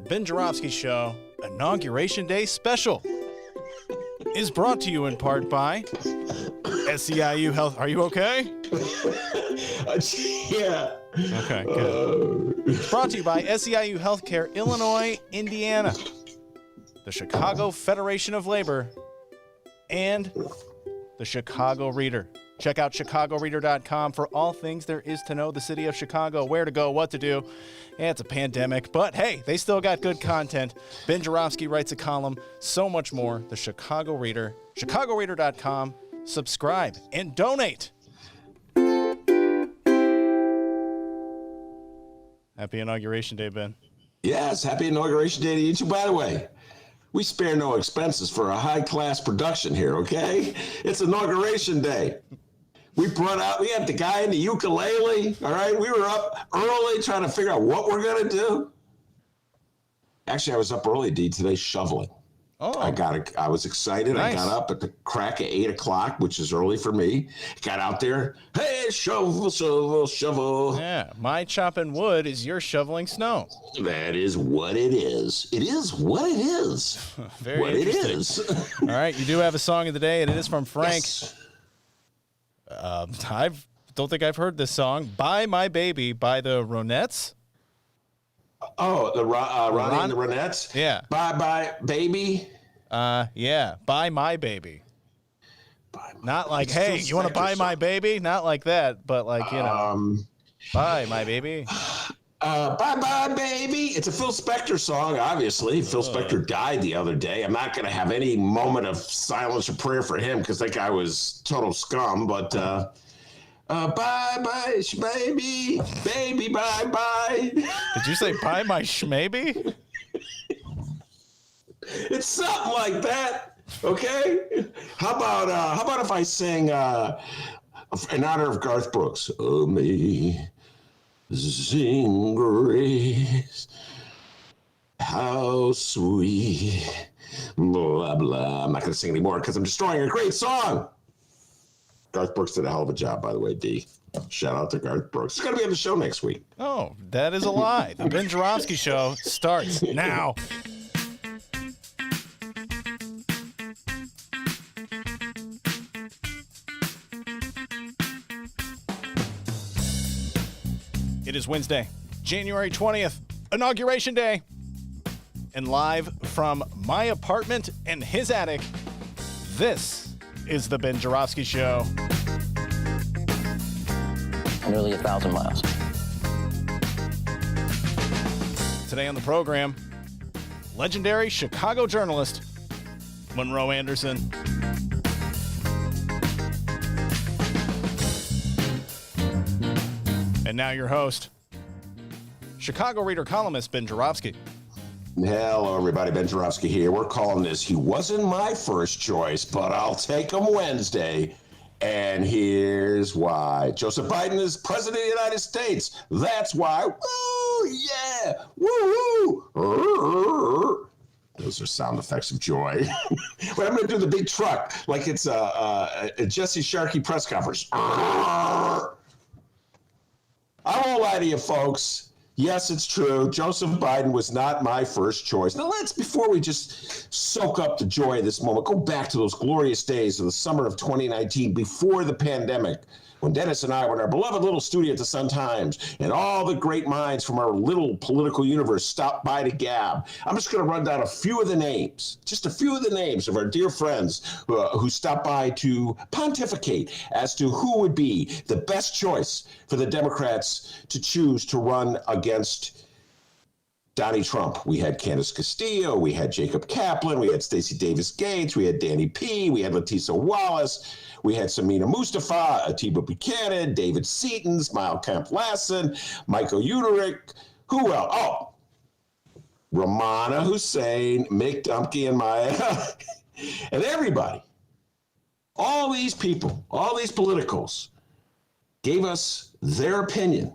Ben Joravsky Show Inauguration Day Special is brought to you in part by SEIU Health. Are you okay? Yeah. Okay, good. It's brought to you by SEIU Healthcare, Illinois, Indiana, the Chicago Federation of Labor, and the Chicago Reader. Check out chicagoreader.com for all things there is to know the city of Chicago, where to go, what to do. Yeah, it's a pandemic, but hey, they still got good content. Ben Joravsky writes a column, so much more. The Chicago Reader, chicagoreader.com. Subscribe and donate. Happy Inauguration Day, Ben. Yes, happy Inauguration Day to you too. By the way, we spare no expenses for a high-class production here, okay? It's Inauguration Day. We had the guy in the ukulele, all right? We were up early trying to figure out what we're going to do. Actually, I was up early, D, today shoveling. Oh. I was excited. Nice. I got up at the crack of 8 o'clock, which is early for me. Got out there. Hey, shovel, shovel, shovel. Yeah, my chopping wood is your shoveling snow. That is what it is. It is what it is. Very what interesting. It is. All right, you do have a song of the day, and it is from Frank. Yes. I don't think I've heard this song. Buy My Baby by the Ronettes. Oh, the Ronnie and the Ronettes? Yeah. Bye, baby. Yeah. Buy My Baby. Not like, hey, you want to buy my baby? Not like that, but like, you know, buy my baby. Bye, baby. It's a Phil Spector song, obviously. Phil Spector died the other day. I'm not going to have any moment of silence or prayer for him because that guy was total scum, but bye, baby. Baby, bye. Did you say buy my shmaybe? It's something like that, okay? How about if I sing in honor of Garth Brooks? Oh, me. Sing grace, how sweet, blah, blah. I'm not going to sing anymore because I'm destroying a great song. Garth Brooks did a hell of a job, by the way, D. Shout out to Garth Brooks. He's going to be on the show next week. Oh, that is a lie. The Ben Joravsky Show starts now. It is Wednesday, January 20th, Inauguration Day. And live from my apartment and his attic, this is the Ben Joravsky Show. Nearly 1,000 miles. Today on the program, legendary Chicago journalist, Monroe Anderson. And now your host, Chicago Reader columnist Ben Joravsky. Hello, everybody. Ben Joravsky here. We're calling this He Wasn't My First Choice, but I'll Take Him Wednesday. And here's why. Joseph Biden is president of the United States. That's why. Woo, yeah. Woo, woo. Those are sound effects of joy. But I'm going to do the big truck like it's a Jesse Sharkey press conference. I won't lie to you, folks. Yes, it's true. Joseph Biden was not my first choice. Now, before we just soak up the joy of this moment, go back to those glorious days of the summer of 2019 before the pandemic, when Dennis and I were in our beloved little studio at the Sun-Times, and all the great minds from our little political universe stopped by to gab. I'm just going to run down a few of the names, just a few of the names of our dear friends who stopped by to pontificate as to who would be the best choice for the Democrats to choose to run against Donnie Trump. We had Candace Castillo, we had Jacob Kaplan, we had Stacey Davis Gates, we had Danny P., we had Leticia Wallace, we had Samina Mustafa, Atiba Buchanan, David Seaton, Smile Kemp Lassen, Michael Udrich. Who else? Oh, Ramana Hussein, Mick Dumke, and Maya, and everybody. All these people, all these politicals gave us their opinion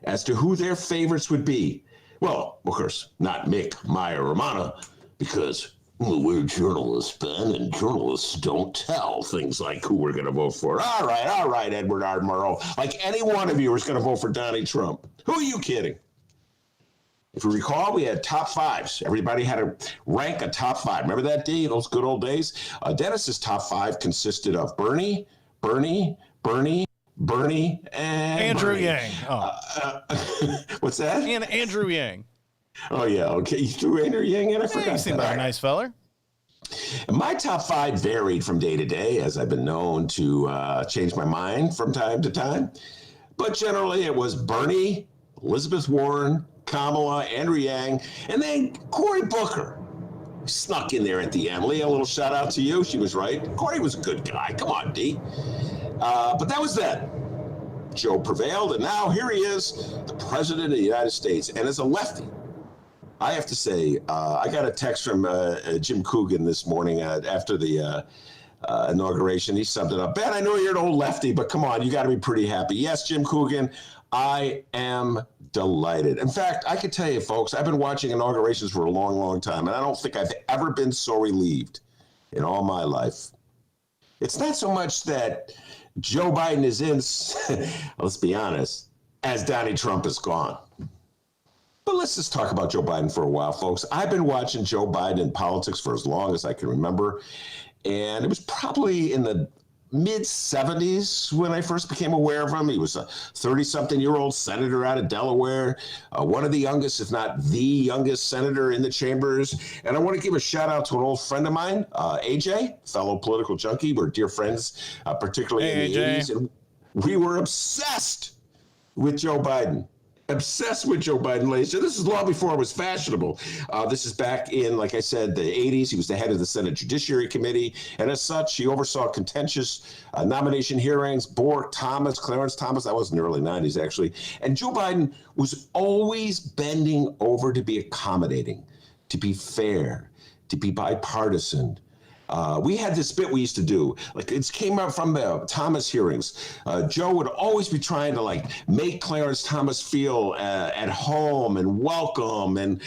as to who their favorites would be. Well, of course, not Mick, Maya, Romana, because we're journalists, Ben, and journalists don't tell things like who we're going to vote for. All right, Edward R. Murrow. Like any one of you is going to vote for Donnie Trump. Who are you kidding? If you recall, we had top fives. Everybody had to rank a top five. Remember that, D? Those good old days? Dennis's top five consisted of Bernie, and Andrew Bernie. Yang. Oh. What's that? And Andrew Yang. Oh, yeah. Okay. You threw Andrew Yang in? I Hey, forgot you seem that. like a nice feller. My top five varied from day to day, as I've been known to change my mind from time to time. But generally, it was Bernie, Elizabeth Warren, Kamala, Andrew Yang, and then Cory Booker. Snuck in there at the end. Leah, a little shout out to you. She was right. Cory was a good guy. Come on, D. But that was then. Joe prevailed, and now here he is, the president of the United States. And as a lefty, I have to say, I got a text from Jim Coogan this morning after the inauguration. He summed it up. Ben, I know you're an old lefty, but come on, you got to be pretty happy. Yes, Jim Coogan, I am delighted. In fact, I can tell you, folks, I've been watching inaugurations for a long, long time, and I don't think I've ever been so relieved in all my life. It's not so much that Joe Biden is in, let's be honest, as Donnie Trump is gone. But let's just talk about Joe Biden for a while, folks. I've been watching Joe Biden in politics for as long as I can remember, and it was probably in the mid-'70s when I first became aware of him. He was a 30-something-year-old senator out of Delaware, one of the youngest, if not the youngest senator in the chambers. And I want to give a shout-out to an old friend of mine, AJ, fellow political junkie. We're dear friends, particularly in the AJ. 80s. And we were obsessed with Joe Biden. Obsessed with Joe Biden, ladies. This is long before it was fashionable. This is back in, like I said, the 80s. He was the head of the Senate Judiciary Committee. And as such, he oversaw contentious nomination hearings, Clarence Thomas. That was in the early 90s, actually. And Joe Biden was always bending over to be accommodating, to be fair, to be bipartisan. We had this bit we used to do, like it came out from the Thomas hearings. Joe would always be trying to make Clarence Thomas feel at home and welcome and,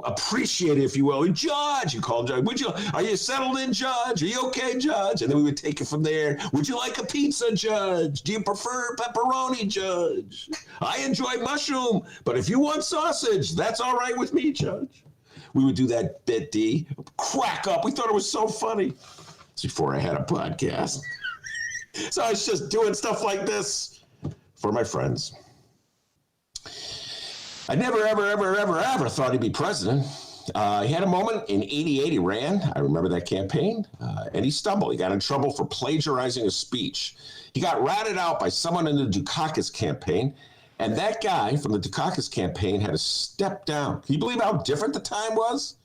appreciate it, if you will. And Judge, you call Judge. Are you settled in, Judge? Are you okay, Judge? And then we would take it from there. Would you like a pizza, Judge? Do you prefer pepperoni, Judge? I enjoy mushroom, but if you want sausage, that's all right with me, Judge. We would do that bit, D, crack up. We thought it was so funny. It's before I had a podcast. So I was just doing stuff like this for my friends. I never, ever thought he'd be president. He had a moment in '88 he ran. I remember that campaign. And he stumbled. He got in trouble for plagiarizing a speech. He got ratted out by someone in the Dukakis campaign. And that guy from the Dukakis campaign had to step down. Can you believe how different the time was?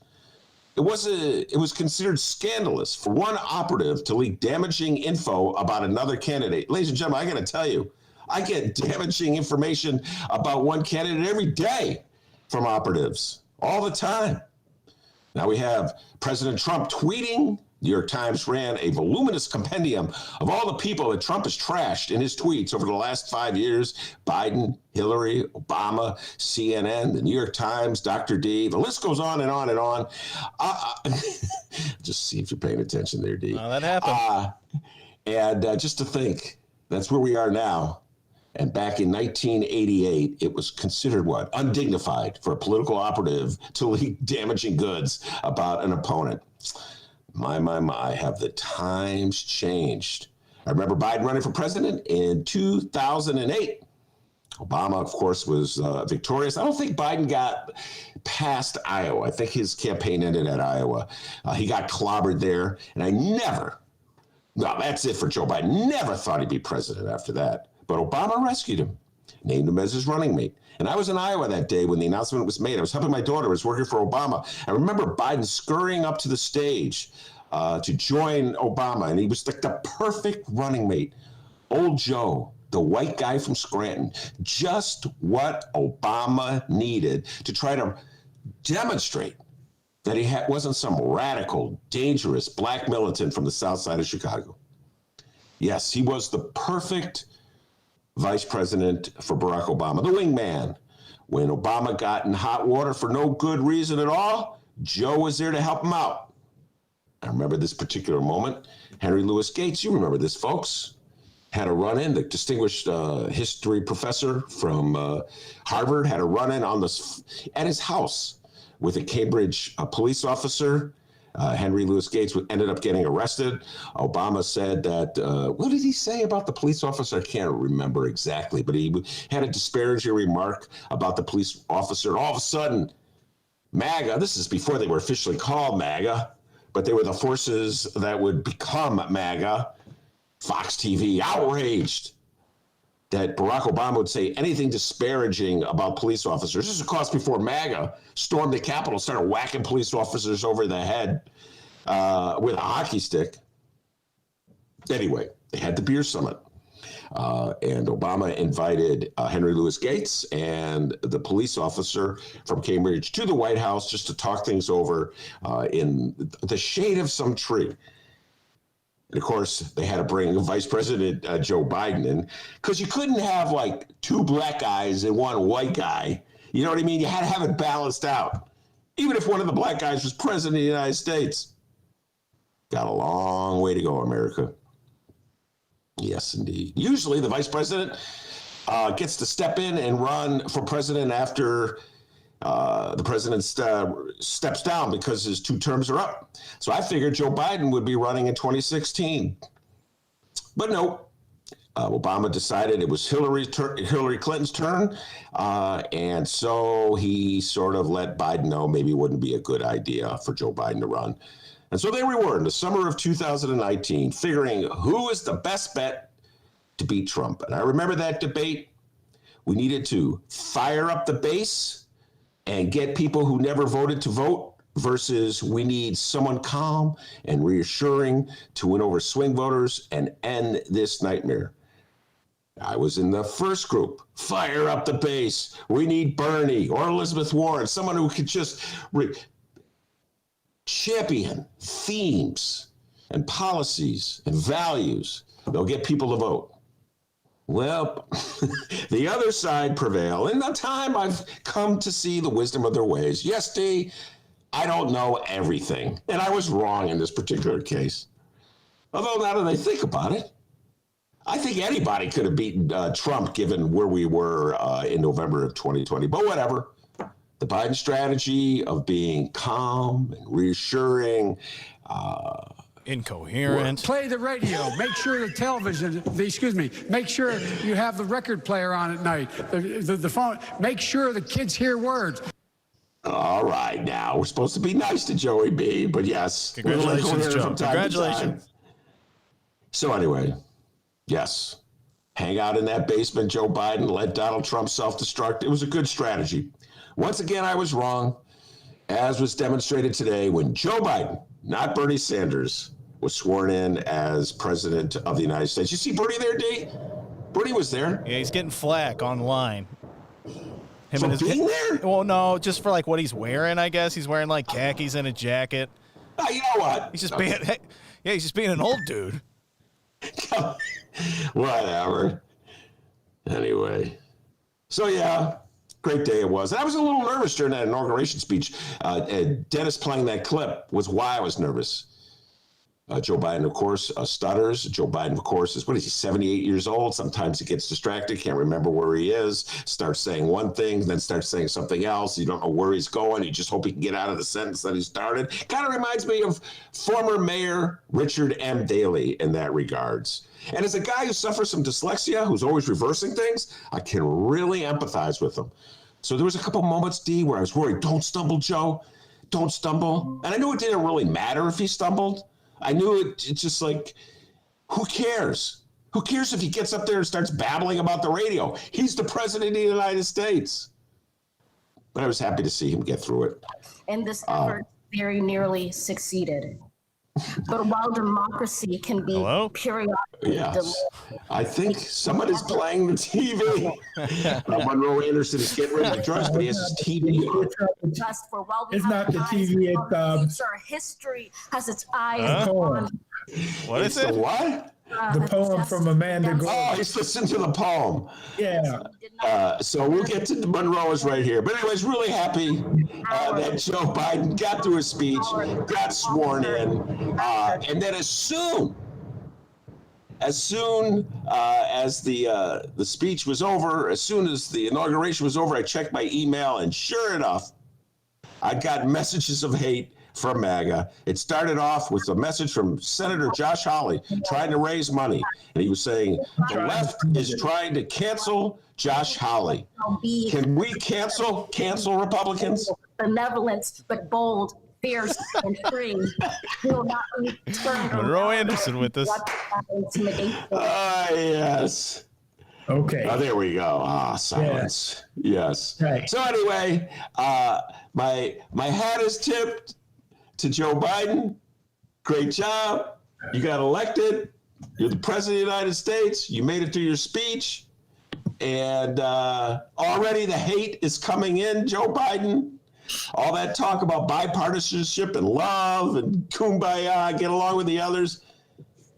It was considered scandalous for one operative to leak damaging info about another candidate. Ladies and gentlemen, I got to tell you, I get damaging information about one candidate every day from operatives, all the time. Now we have President Trump tweeting. New York Times ran a voluminous compendium of all the people that Trump has trashed in his tweets over the last 5 years. Biden, Hillary, Obama, CNN, the New York Times, Dr. D. The list goes on and on and on. Just see if you're paying attention there, D. That happened. And just to think, that's where we are now. And back in 1988, it was considered undignified for a political operative to leak damaging goods about an opponent. My, have the times changed. I remember Biden running for president in 2008. Obama, of course, was victorious. I don't think Biden got past Iowa. I think his campaign ended at Iowa. He got clobbered there. And that's it for Joe Biden. Never thought he'd be president after that. But Obama rescued him, named him as his running mate. And I was in Iowa that day when the announcement was made. I was helping my daughter. I was working for Obama. I remember Biden scurrying up to the stage to join Obama. And he was like the perfect running mate. Old Joe, the white guy from Scranton, just what Obama needed to try to demonstrate that he wasn't some radical, dangerous black militant from the south side of Chicago. Yes, he was the perfect vice president for Barack Obama, the wingman. When Obama got in hot water for no good reason at all, Joe was there to help him out. I remember this particular moment. Henry Louis Gates, you remember this, folks. had a run-in. The distinguished history professor from Harvard had a run-in at his house with a Cambridge police officer. Henry Louis Gates ended up getting arrested. Obama said that, what did he say about the police officer? I can't remember exactly, but he had a disparaging remark about the police officer. And all of a sudden, MAGA, this is before they were officially called MAGA, but they were the forces that would become MAGA. Fox TV outraged that Barack Obama would say anything disparaging about police officers. This is, of course, before MAGA stormed the Capitol, started whacking police officers over the head with a hockey stick. Anyway, they had the beer summit. And Obama invited Henry Louis Gates and the police officer from Cambridge to the White House just to talk things over in the shade of some tree. And of course, they had to bring Vice President Joe Biden in because you couldn't have like two black guys and one white guy. You know what I mean? You had to have it balanced out. Even if one of the black guys was president of the United States. Got a long way to go, America. Yes, indeed. Usually the vice president gets to step in and run for president after the president steps down because his 2 terms are up. So I figured Joe Biden would be running in 2016. But no, Obama decided it was Hillary Clinton's turn. And so he sort of let Biden know maybe it wouldn't be a good idea for Joe Biden to run. And so there we were in the summer of 2019, figuring who is the best bet to beat Trump. And I remember that debate. We needed to fire up the base and get people who never voted to vote versus we need someone calm and reassuring to win over swing voters and end this nightmare. I was in the first group. Fire up the base. We need Bernie or Elizabeth Warren, someone who could just champion themes and policies and values. They'll get people to vote. Well, the other side prevail. In the time I've come to see the wisdom of their ways. Yes, D, I don't know everything. And I was wrong in this particular case. Although now that I think about it, I think anybody could have beaten Trump given where we were in November of 2020. But whatever. The Biden strategy of being calm and reassuring, incoherent. Play the radio. Make sure the television, make sure you have the record player on at night. The phone, make sure the kids hear words. All right, now, we're supposed to be nice to Joey B, but yes. Congratulations, Joe. Congratulations. So anyway, yes. Hang out in that basement, Joe Biden, let Donald Trump self-destruct. It was a good strategy. Once again, I was wrong, as was demonstrated today when Joe Biden, not Bernie Sanders, was sworn in as president of the United States. You see Bernie there, D? Bernie was there. Yeah, he's getting flack online. For being there? Well, no, just for like what he's wearing, I guess. He's wearing like khakis and a jacket. Oh, you know what? He's just being, he's just being an old dude. Whatever. Anyway. So, yeah. Great day it was. And I was a little nervous during that inauguration speech. Dennis playing that clip was why I was nervous. Joe Biden, of course, stutters. Joe Biden, of course, is, 78 years old? Sometimes he gets distracted, can't remember where he is, starts saying one thing, then starts saying something else. You don't know where he's going. You just hope he can get out of the sentence that he started. Kind of reminds me of former Mayor Richard M. Daley in that regards. And as a guy who suffers from dyslexia, who's always reversing things, I can really empathize with him. So there was a couple moments, D, where I was worried, don't stumble, Joe. Don't stumble. And I knew it didn't really matter if he stumbled. I knew it's just like, who cares? Who cares if he gets up there and starts babbling about the radio? He's the president of the United States. But I was happy to see him get through it. And this effort very nearly succeeded. But while democracy can be periodically delayed, I think someone is playing the TV. Monroe Anderson is getting ready to dress, but he has his TV on. It's not the TV. It's history has its eyes on. What is it? The what? The poem from Amanda Gorman. Oh, he's listening to the poem. Yeah. So we'll get to Monroe's right here. But anyways, really happy that Joe Biden got through his speech, got sworn in, and then as soon as soon as the speech was over, as soon as the inauguration was over, I checked my email, and sure enough, I got messages of hate from MAGA. It started off with a message from Senator Josh Hawley trying to raise money. And he was saying, the left is trying to cancel Josh Hawley. Can we cancel Republicans? Benevolence, but bold, fierce, and free. Will not be turned Monroe Anderson with us. Yes. Okay. Oh, there we go. Silence. Yeah. Yes. Right. So anyway, my hat is tipped to Joe Biden. Great job. You got elected. You're the president of the United States. You made it through your speech. And already the hate is coming in, Joe Biden. All that talk about bipartisanship and love and kumbaya, get along with the others.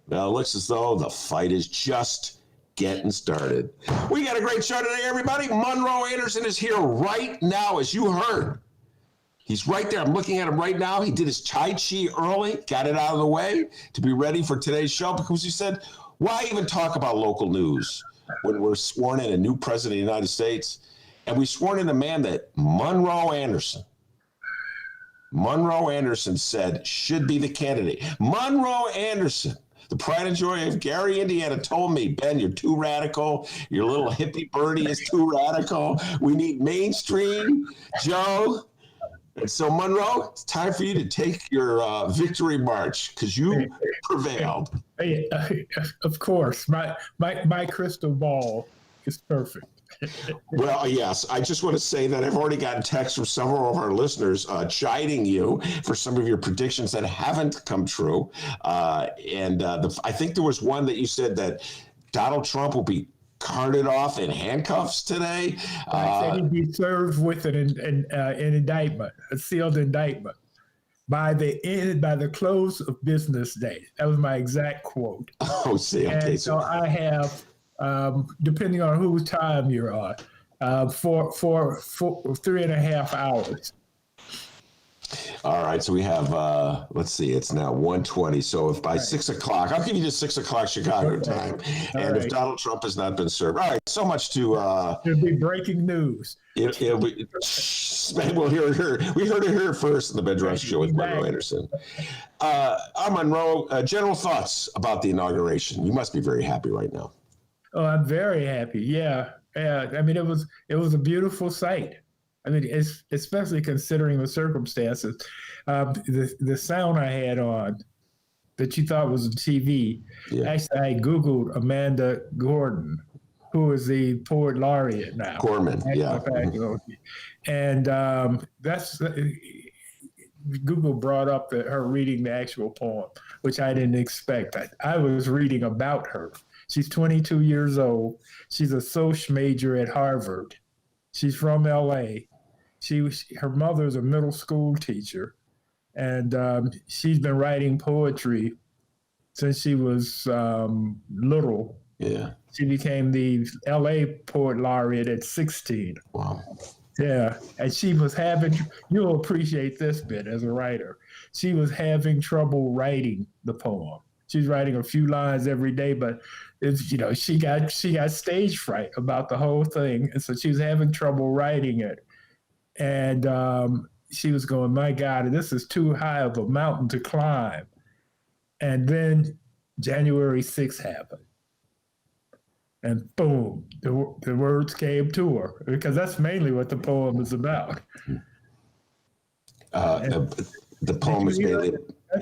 Well, it looks as though the fight is just getting started. We got a great show today, everybody. Monroe Anderson is here right now, as you heard. He's right there. I'm looking at him right now. He did his Tai Chi early, got it out of the way to be ready for today's show because he said, why even talk about local news when we're sworn in a new president of the United States? And we sworn in a man that Monroe Anderson said should be the candidate. Monroe Anderson, the pride and joy of Gary, Indiana, told me, Ben, you're too radical. Your little hippie birdie is too radical. We need mainstream, Joe. And so, Monroe, it's time for you to take your victory march because you prevailed. Of course, my crystal ball is perfect. Well, yes, I just want to say that I've already gotten texts from several of our listeners chiding you for some of your predictions that haven't come true. I think there was one that you said that Donald Trump will be carted off in handcuffs today. I said he'd be served with an indictment, a sealed indictment, by the close of business day. That was my exact quote. Oh, see, okay. And so I have, depending on whose time you're on, for 3.5 hours. All right, so we have, let's see, it's now 1:20. So if by 6 o'clock, I'll give you just 6 o'clock Chicago time. And if Donald Trump has not been served. All right, so much to... It'll be breaking news. We heard it here first in the Ben Rush Show with Monroe Anderson. Monroe, general thoughts about the inauguration. You must be very happy right now. Oh, I'm very happy. Yeah. I mean, it was a beautiful sight. I mean, especially considering the circumstances. The sound I had on that you thought was a TV, actually, I Googled Amanda Gorman, who is the poet laureate now. Gorman, yeah. And that's Google brought up her reading the actual poem, which I didn't expect. I was reading about her. She's 22 years old. She's a Soch major at Harvard. She's from L.A. Her mother's a middle school teacher, and she's been writing poetry since she was little. Yeah. She became the L.A. poet laureate at 16. Wow. Yeah, and she was you'll appreciate this bit as a writer. She was having trouble writing the poem. She's writing a few lines every day, but she got stage fright about the whole thing, and so she was having trouble writing it. And she was going, my God, this is too high of a mountain to climb. And then January 6th happened. And boom, the words came to her, because that's mainly what the poem is about. The poem is mainly...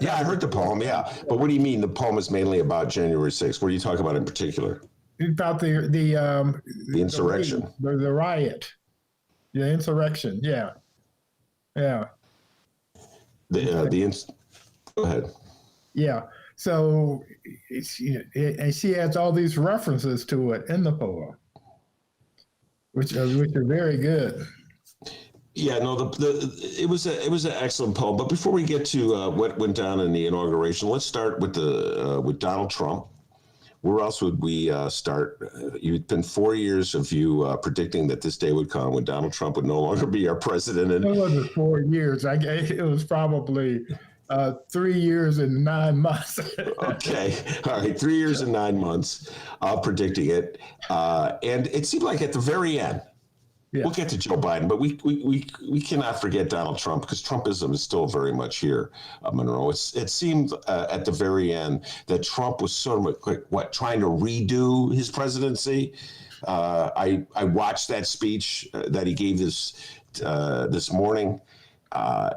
Yeah, I heard the poem, yeah. But what do you mean the poem is mainly about January 6th? What are you talking about in particular? About the insurrection. The riot. The insurrection, yeah. Yeah. Go ahead. Yeah. So, and she has all these references to it in the poem, which are very good. Yeah, no, it was an excellent poem. But before we get to what went down in the inauguration, let's start with with Donald Trump. Where else would we start? It's been 4 years of you predicting that this day would come when Donald Trump would no longer be our president. And it wasn't 4 years. It was probably 3 years and 9 months. Okay. All right. 3 years and 9 months predicting it. And it seemed like at the very end, Yeah. we'll get to Joe Biden, but we cannot forget Donald Trump because Trumpism is still very much here, Monroe. It seemed at the very end that Trump was sort of like, trying to redo his presidency. I watched that speech that he gave this morning.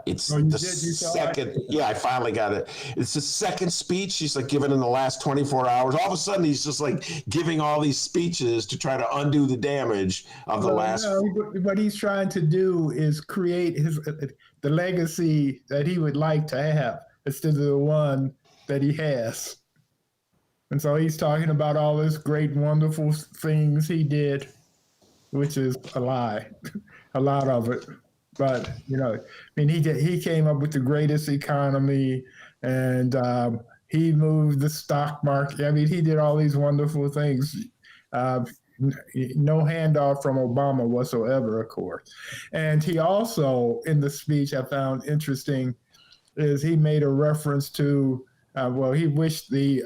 It's the second. Yeah, I finally got it. It's the second speech he's like given in the last 24 hours. All of a sudden, he's just like giving all these speeches to try to undo the damage of the last. No, what he's trying to do is create the legacy that he would like to have instead of the one that he has. And so he's talking about all this great, wonderful things he did, which is a lie, a lot of it. But, I mean, he came up with the greatest economy, and he moved the stock market. I mean, he did all these wonderful things. No handoff from Obama whatsoever, of course. And he also, in the speech I found interesting, is he made a reference to, he wished the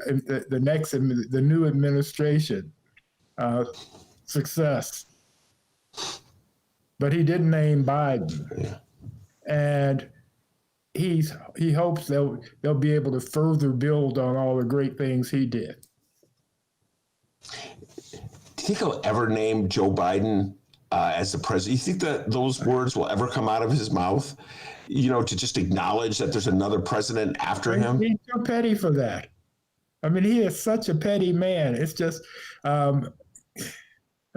new administration success. But he didn't name Biden, and he hopes they'll be able to further build on all the great things he did. Do you think he'll ever name Joe Biden as the president? You think that those words will ever come out of his mouth? To just acknowledge that there's another president after him? He's too petty for that. I mean, he is such a petty man. It's just.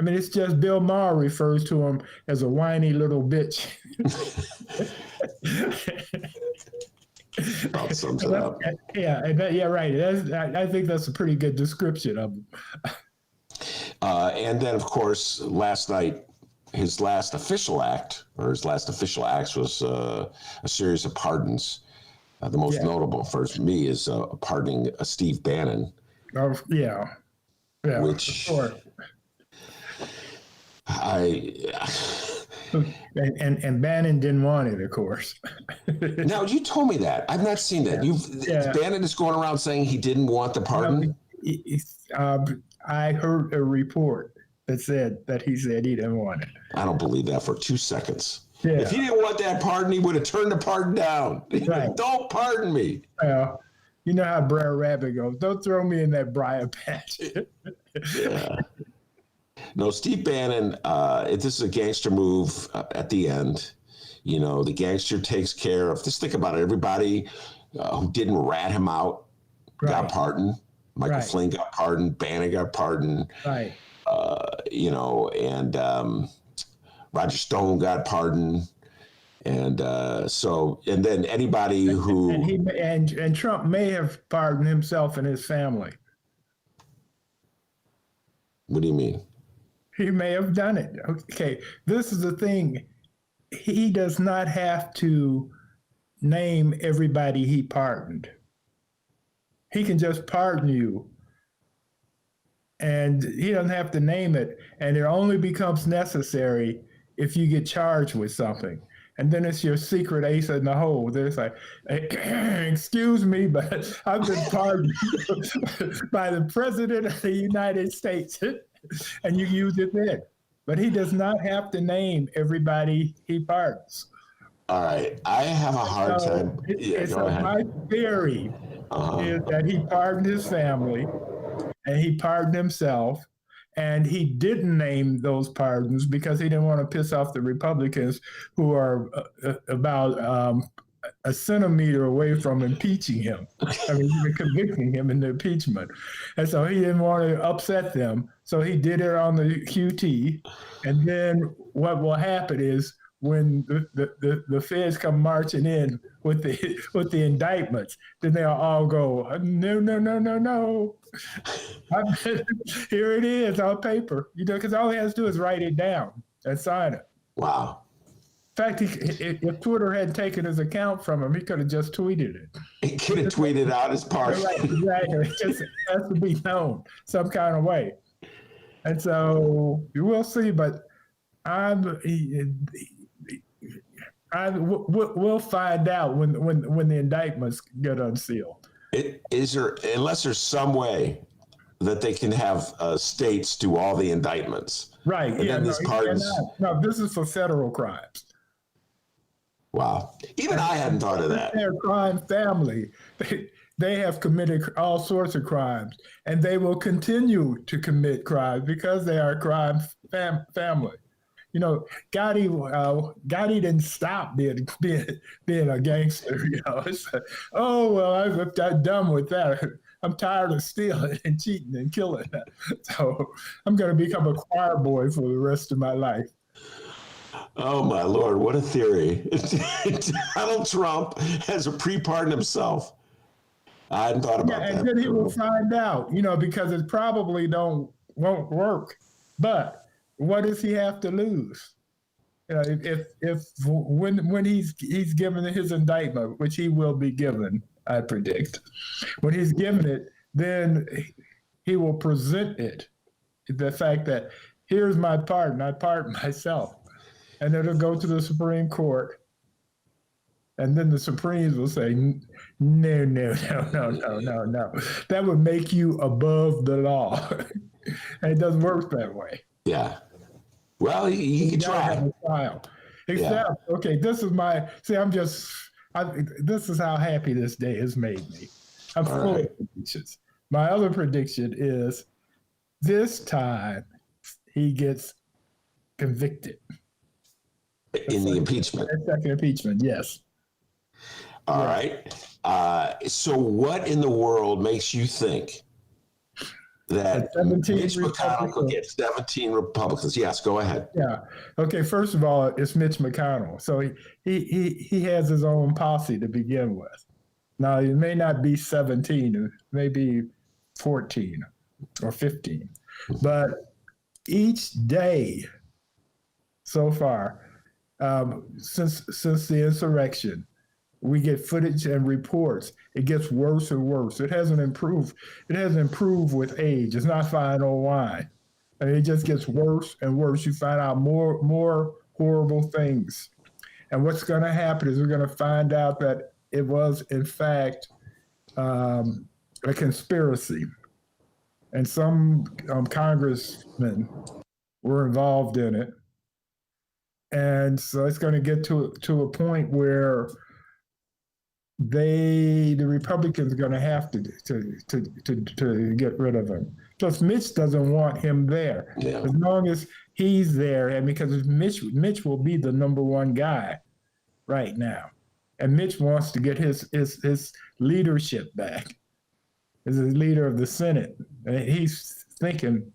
It's just Bill Maher refers to him as a whiny little bitch. That sums it up. Yeah, right. I think that's a pretty good description of him. And then, of course, last night, his last official acts was a series of pardons. The most notable for me is pardoning Steve Bannon. Oh, yeah. Which. Sure. And Bannon didn't want it, of course. Now, you told me that. I've not seen that. Bannon is going around saying he didn't want the pardon? I heard a report that said he said he didn't want it. I don't believe that for 2 seconds. Yeah. If he didn't want that pardon, he would have turned the pardon down. Right. Don't pardon me. Well, you know how Brer Rabbit goes. Don't throw me in that briar patch. Yeah. No, Steve Bannon, this is a gangster move at the end. The gangster takes care of, just think about it, everybody who didn't rat him out got pardoned. Michael Flynn got pardoned. Bannon got pardoned. Right. And Roger Stone got pardoned. And and then anybody who. And Trump may have pardoned himself and his family. What do you mean? He may have done it. Okay, this is the thing. He does not have to name everybody he pardoned. He can just pardon you. And he doesn't have to name it. And it only becomes necessary if you get charged with something. And then it's your secret ace in the hole. There's like, excuse me, but I've been pardoned by the President of the United States. And you use it then. But he does not have to name everybody he pardons. All right. I have a hard time. My theory is that he pardoned his family and he pardoned himself. And he didn't name those pardons because he didn't want to piss off the Republicans who are about a centimeter away from impeaching him. I mean, convicting him in the impeachment. And so he didn't want to upset them. So he did it on the QT. And then what will happen is when the feds come marching in with the indictments, then they'll all go, no. Here it is on paper, because all he has to do is write it down and sign it. Wow. In fact, if Twitter hadn't taken his account from him, he could have just tweeted it. He could have tweeted out his part. Right, exactly. It just has to be known some kind of way. And so you will see, but We'll find out when the indictments get unsealed. Is there, unless there's some way that they can have states do all the indictments, right? And then this pardons. No, this is for federal crimes. Wow, even I hadn't thought of that. Their crime family, they have committed all sorts of crimes, and they will continue to commit crimes because they are a crime family. You know, Gotti didn't stop being a gangster. You know, it's like, oh well, I'm done with that. I'm tired of stealing and cheating and killing. So I'm going to become a choir boy for the rest of my life. Oh my Lord, what a theory! Donald Trump has a pre-pardon himself. I hadn't thought about that. And then he will find out, you know, because it probably won't work. But what does he have to lose? You know, if when he's given his indictment, which he will be given, I predict, when he's given it, then he will present it, the fact that here's my pardon, I pardon myself, and it'll go to the Supreme Court. And then the Supremes will say, no. That would make you above the law. And it doesn't work that way. Yeah. Well, you can try. Have a trial. Except, okay, this is this is how happy this day has made me. I'm full of predictions. My other prediction is this time he gets convicted. In the impeachment. Second impeachment, yes. All right. So what in the world makes you think that Mitch McConnell could get 17 Republicans? Yes, go ahead. Yeah. Okay, first of all, it's Mitch McConnell. So he has his own posse to begin with. Now, it may not be 17, it may be 14 or 15. But each day so far, since the insurrection, we get footage and reports. It gets worse and worse. It hasn't improved. It hasn't improved with age. It's not fine old wine. And it just gets worse and worse. You find out more horrible things. And what's going to happen is we're going to find out that it was, in fact, a conspiracy. And some congressmen were involved in it. And so it's going to get to a point where the Republicans are going to have to get rid of him. Plus, Mitch doesn't want him there. Yeah. As long as he's there, and because Mitch will be the number one guy right now, and Mitch wants to get his leadership back as the leader of the Senate, and he's thinking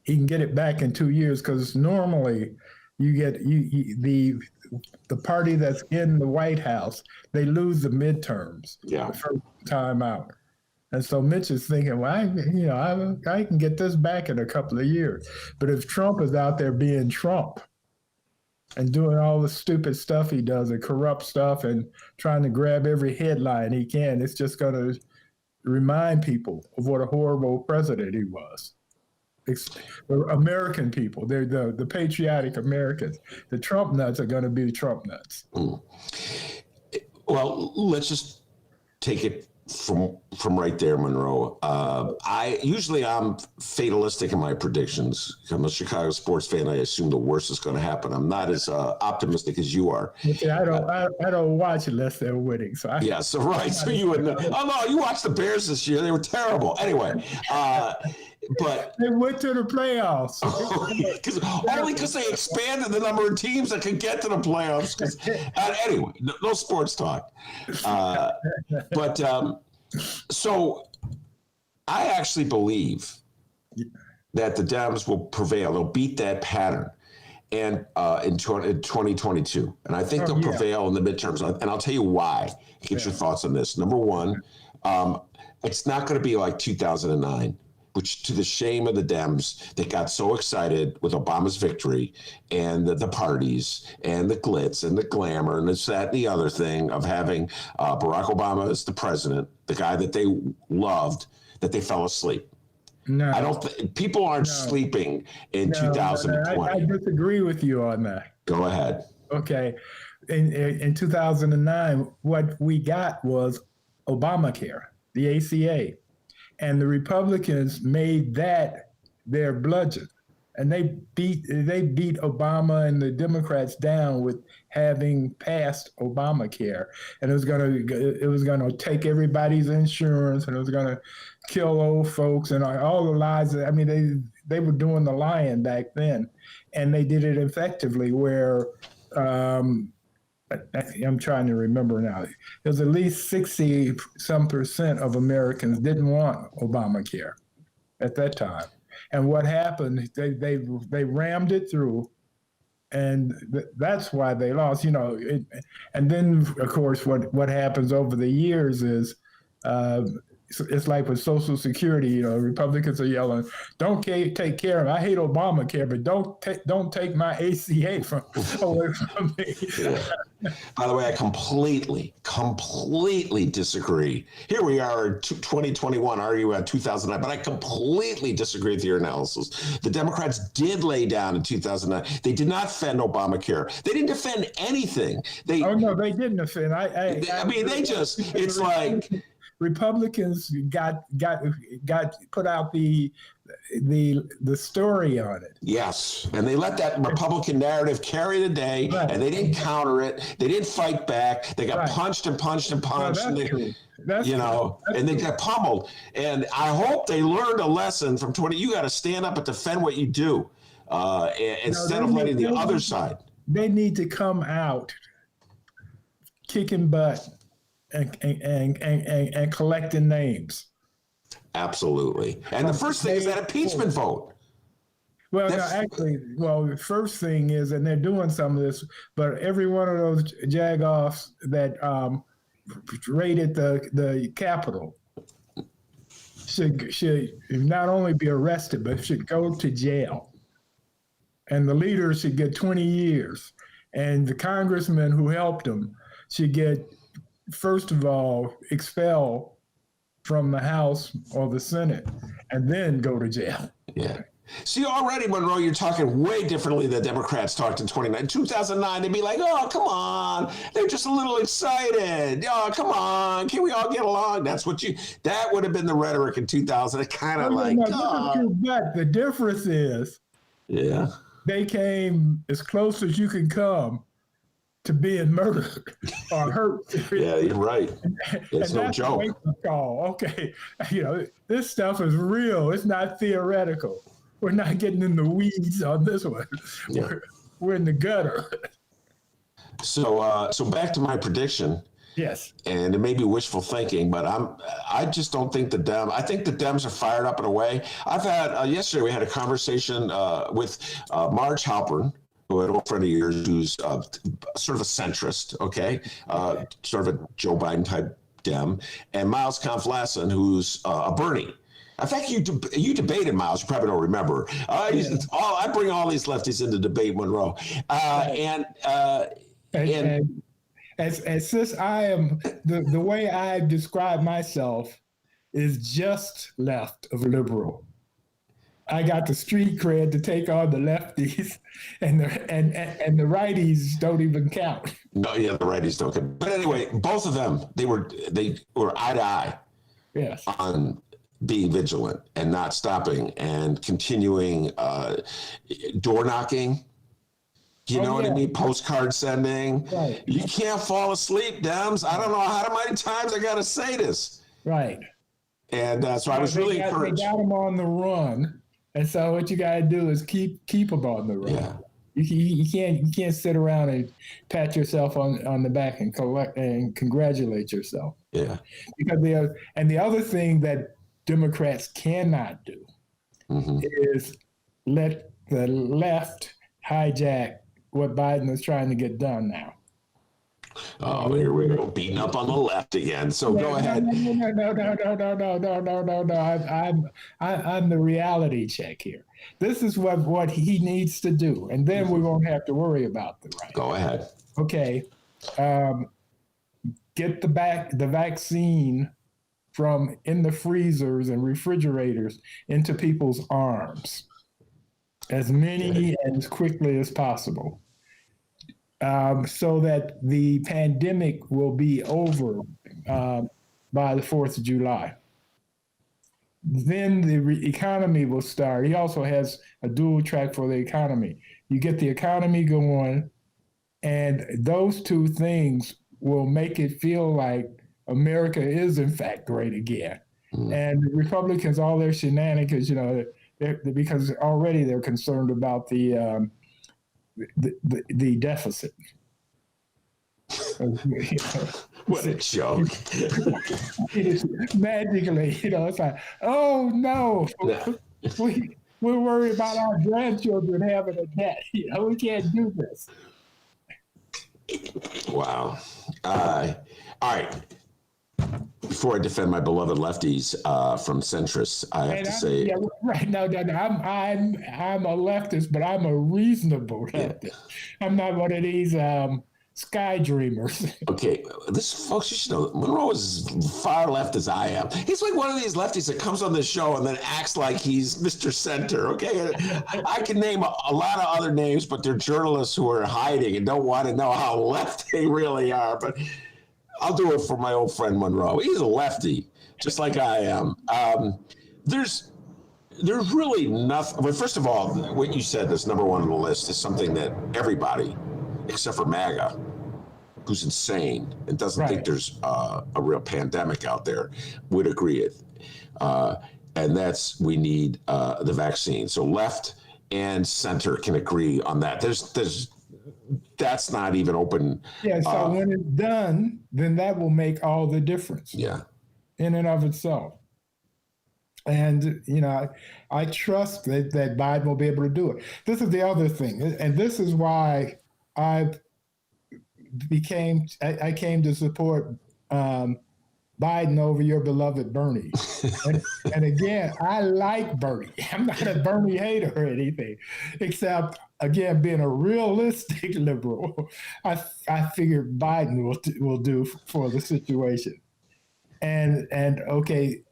he can get it back in 2 years because normally you get the party that's in the White House, they lose the midterms the first time out. And so Mitch is thinking, well, I can get this back in a couple of years. But if Trump is out there being Trump and doing all the stupid stuff he does and corrupt stuff and trying to grab every headline he can, it's just going to remind people of what a horrible president he was. American people, they're the patriotic Americans. The Trump nuts are going to be the Trump nuts. Well, let's just take it from right there, Monroe. I'm fatalistic in my predictions. I'm a Chicago sports fan. I assume the worst is going to happen. I'm not as optimistic as you are. Okay, I don't watch unless they're winning. So So you would know. Oh no, you watched the Bears this year. They were terrible. Anyway, but they went to the playoffs. Only because they expanded the number of teams that could get to the playoffs. Anyway, no sports talk. So I actually believe that the Dems will prevail. They'll beat that pattern and in 2022. And I think they'll prevail in the midterms. And I'll tell you why. Get your thoughts on this. Number one, it's not going to be like 2009, which to the shame of the Dems, they got so excited with Obama's victory and the parties and the glitz and the glamour and this, that, and the other thing of having Barack Obama as the president, the guy that they loved, that they fell asleep. No, I don't. People aren't sleeping in 2020. I disagree with you on that. Go ahead. Okay, in 2009, what we got was Obamacare, the ACA, and the Republicans made that their bludgeon, and they beat Obama and the Democrats down with having passed Obamacare, and it was gonna take everybody's insurance, and it was gonna kill old folks and all the lies. I mean, they were doing the lying back then, and they did it effectively. Where I'm trying to remember now. There's at least 60% of Americans didn't want Obamacare at that time. And what happened? They rammed it through, and that's why they lost. And then of course what happens over the years is it's like with Social Security. Republicans are yelling, "Don't take care of it. I hate Obamacare, but don't take my ACA away from me." Yeah. By the way, I completely disagree. Here we are in 2021 arguing about 2009, but I completely disagree with your analysis. The Democrats did lay down in 2009. They did not defend Obamacare. They didn't defend anything. They didn't defend. It's like Republicans got put out the story on it. Yes, and they let that Republican narrative carry the day, right. And they didn't counter it. They didn't fight back. They got punched and punched and punched. No, that's true. And they got pummeled. And I hope they learned a lesson from 20. You got to stand up and defend what you do instead of letting the other side. They need to come out kicking butt and collecting names. Absolutely. And the first thing is that impeachment vote. Well, the first thing is, and they're doing some of this, but every one of those jagoffs that raided the Capitol should not only be arrested, but should go to jail. And the leaders should get 20 years. And the congressmen who helped them should get, first of all, expelled from the House or the Senate, and then go to jail. Yeah. See, already, Monroe, you're talking way differently than Democrats talked in 2009. They'd be like, "Oh, come on. They're just a little excited. Oh, come on. Can we all get along?" That would have been the rhetoric in 2000. It kind of But the difference is, yeah, they came as close as you can come to being murdered or hurt. Yeah, you're right. It's no joke. Okay, this stuff is real. It's not theoretical. We're not getting in the weeds on this one. Yeah. We're in the gutter. So back to my prediction. Yes. And it may be wishful thinking, but I just don't think I think the Dems are fired up in a way. I've had yesterday we had a conversation with Marge Halpern, who an old friend of yours, who's sort of a centrist, okay, sort of a Joe Biden type Dem, and Miles Kampf-Lassin, who's a Bernie. In fact, you debated Miles. You probably don't remember. I bring all these lefties into debate, Monroe, and since I am the way I describe myself is just left of liberal. I got the street cred to take on the lefties, and the righties don't even count. No, yeah, the righties don't count. But anyway, both of them, they were eye to eye, yes, on being vigilant and not stopping and continuing door knocking. You know what I mean? Postcard sending. Right. You can't fall asleep, Dems. I don't know how many times I got to say this. Right. And so I was really encouraged. They got them on the run. And so what you got to do is keep them on the run. Yeah. You can't sit around and pat yourself on the back and congratulate yourself. Yeah. Because the other thing that Democrats cannot do is let the left hijack what Biden is trying to get done now. Oh, here we go, beating up on the left again. So go ahead. No. I'm the reality check here. This is what he needs to do, and then we won't have to worry about the right. Go ahead. Okay, get the vaccine from in the freezers and refrigerators into people's arms, as many and as quickly as possible. so that the pandemic will be over by the 4th of July. Then the economy will start. He also has a dual track for the economy. You get the economy going, and those two things will make it feel like America is in fact great again. And the Republicans, all their shenanigans, because already they're concerned about the deficit. What a joke. Magically, it's like, oh no, we're worried about our grandchildren having a debt. We can't do this. Wow. All right. Before I defend my beloved lefties from centrists, I have to say, right now, I'm a leftist, but I'm a reasonable leftist. Yeah. I'm not one of these sky dreamers. Okay, folks, you should know, Monroe is as far left as I am. He's like one of these lefties that comes on the show and then acts like he's Mr. Center, okay? I can name a lot of other names, but they're journalists who are hiding and don't want to know how left they really are. But I'll do it for my old friend Monroe. He's a lefty, just like I am. There's really nothing. Well, first of all, what you said, that's number one on the list, is something that everybody, except for MAGA, who's insane and doesn't think there's a real pandemic out there, would agree with. And that's, we need the vaccine. So left and center can agree on that. That's not even open. Yeah, so when it's done, then that will make all the difference. Yeah. In and of itself. And, I trust that Biden will be able to do it. This is the other thing. And this is why I came to support Biden over your beloved Bernie. and again, I like Bernie. I'm not a Bernie hater or anything, except, again, being a realistic liberal, I figured Biden will do for the situation. And okay,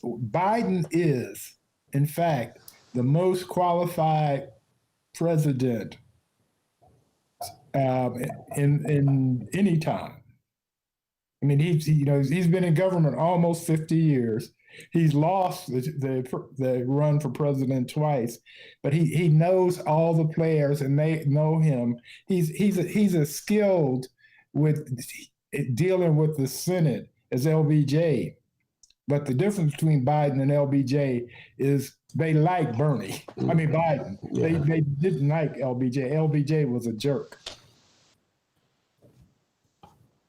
Biden is, in fact, the most qualified president in any time. I mean, he's been in government almost 50 years. He's lost the run for president twice, but he knows all the players and they know him. He's as skilled with dealing with the Senate as LBJ. But the difference between Biden and LBJ is they like Bernie. I mean, Biden. Yeah. They didn't like LBJ. LBJ was a jerk.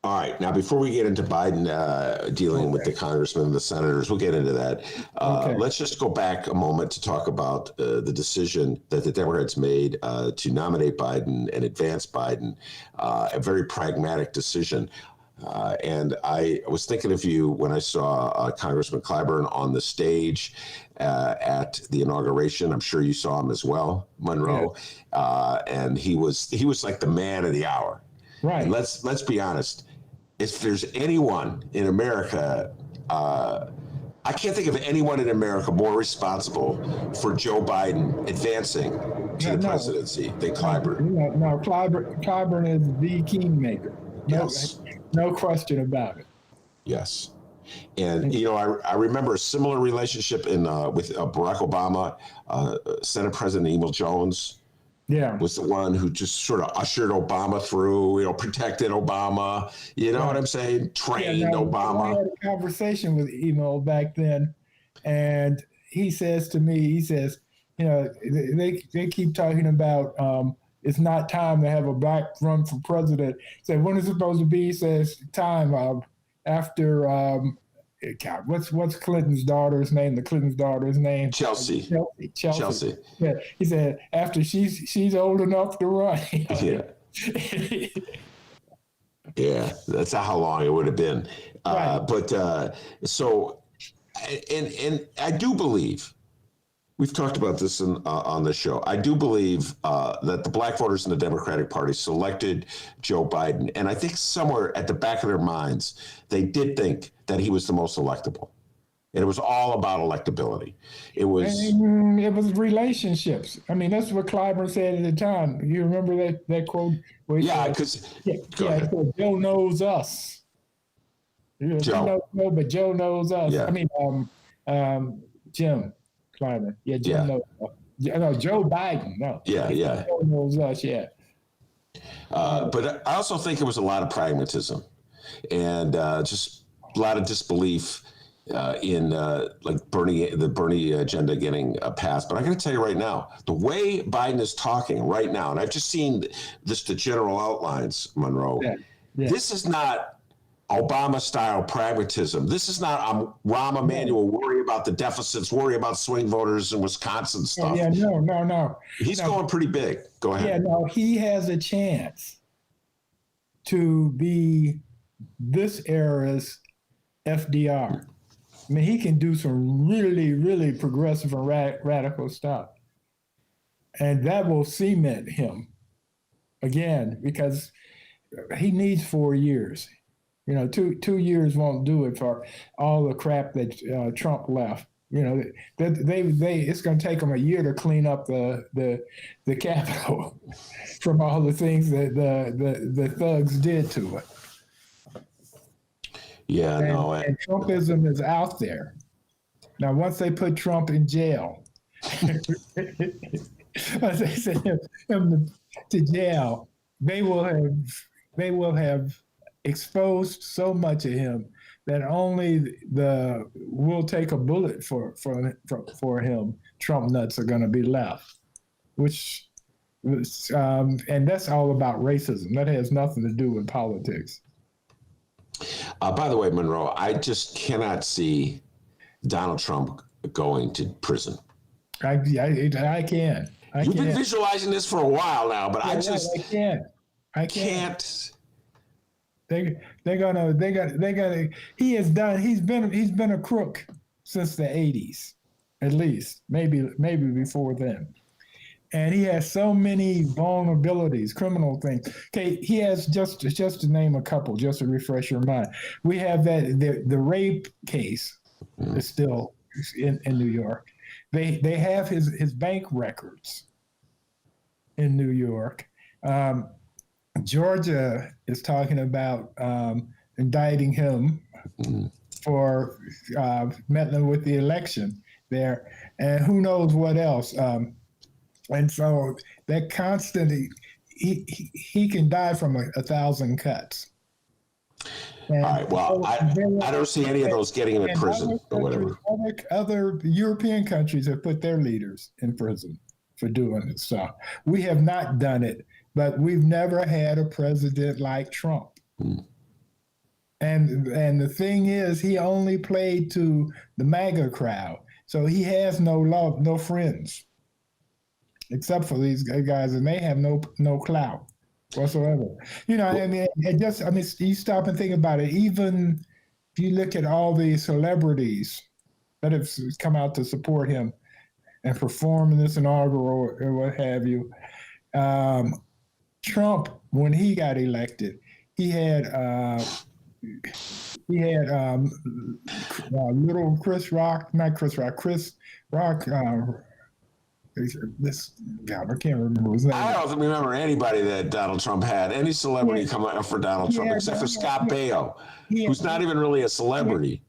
All right. Now, before we get into Biden dealing with the congressmen and the senators, we'll get into that. Let's just go back a moment to talk about the decision that the Democrats made to nominate Biden and advance Biden, a very pragmatic decision. And I was thinking of you when I saw Congressman Clyburn on the stage at the inauguration. I'm sure you saw him as well, Monroe. Yeah. And he was like the man of the hour. Right. And let's be honest. If there's anyone in America, I can't think of anyone in America more responsible for Joe Biden advancing to the presidency than Clyburn. No, Clyburn is the kingmaker. Yes. No question about it. Yes. And, I remember a similar relationship with Barack Obama. Senate President Emil Jones was the one who just sort of ushered Obama through, protected Obama. You know what I'm saying? Trained Obama. I had a conversation with Emil back then, and he says to me, they keep talking about it's not time to have a black run for president. He said, when is it supposed to be? He says, time after, what's Clinton's daughter's name? The Clinton's daughter's name? Chelsea. Yeah. He said, after she's old enough to run. Yeah. Yeah, that's how long it would have been. Right. But so, and I do believe, we've talked about this on the show. I do believe that the black voters in the Democratic Party selected Joe Biden. And I think somewhere at the back of their minds, they did think that he was the most electable. And it was all about electability. It was relationships. I mean, that's what Clyburn said at the time. You remember that quote? Yeah, because Joe knows us. Joe. No, but Joe knows us. Yeah. I mean, Jim Clyburn. Yeah, Jim knows us. No, Joe Biden. No. Yeah. Joe knows us. Yeah. But I also think it was a lot of pragmatism and just a lot of disbelief in like the Bernie agenda getting passed. But I got to tell you right now, the way Biden is talking right now, and I've just seen the general outlines, Monroe. Yeah. This is not Obama-style pragmatism. This is not Rahm Emanuel worry about the deficits, worry about swing voters in Wisconsin stuff. Yeah, no. He's going pretty big. Go ahead. Yeah, no, he has a chance to be this era's FDR. I mean, he can do some really, really progressive and radical stuff. And that will cement him again, because he needs 4 years. You know, 2 years won't do it for all the crap that Trump left. You know, it's going to take them a year to clean up the Capitol from all the things that the thugs did to it. Yeah, and Trumpism is out there. Now, once they put Trump in jail, once they send him to jail, they will have exposed so much of him that only we'll take a bullet for him. Trump nuts are going to be left, and that's all about racism. That has nothing to do with politics. By the way, Monroe, I just cannot see Donald Trump going to prison. I can. You've been visualizing this for a while now, but I can't. They're gonna. He's been a crook since the 80s, at least, maybe before then. And he has so many vulnerabilities, criminal things. Okay, he has just to name a couple, just to refresh your mind. We have the rape case is still in New York. They have his bank records in New York. Georgia is talking about indicting him for meddling with the election there, and who knows what else. And so that constantly, he can die from 1,000 cuts. And all right. Well, I don't see any of those getting him in prison or whatever. Other European countries have put their leaders in prison for doing this stuff. We have not done it, but we've never had a president like Trump. And the thing is, he only played to the MAGA crowd, so he has no love, no friends, except for these guys, and they have no clout whatsoever. You know, I mean, you stop and think about it. Even if you look at all the celebrities that have come out to support him and perform in this inaugural or what have you, Trump, when he got elected, he had little Chris Rock. This guy, I can't remember his name. I don't remember anybody that Donald Trump had, any celebrity come out for Donald Trump, except for Scott Baio, who's not even really a celebrity.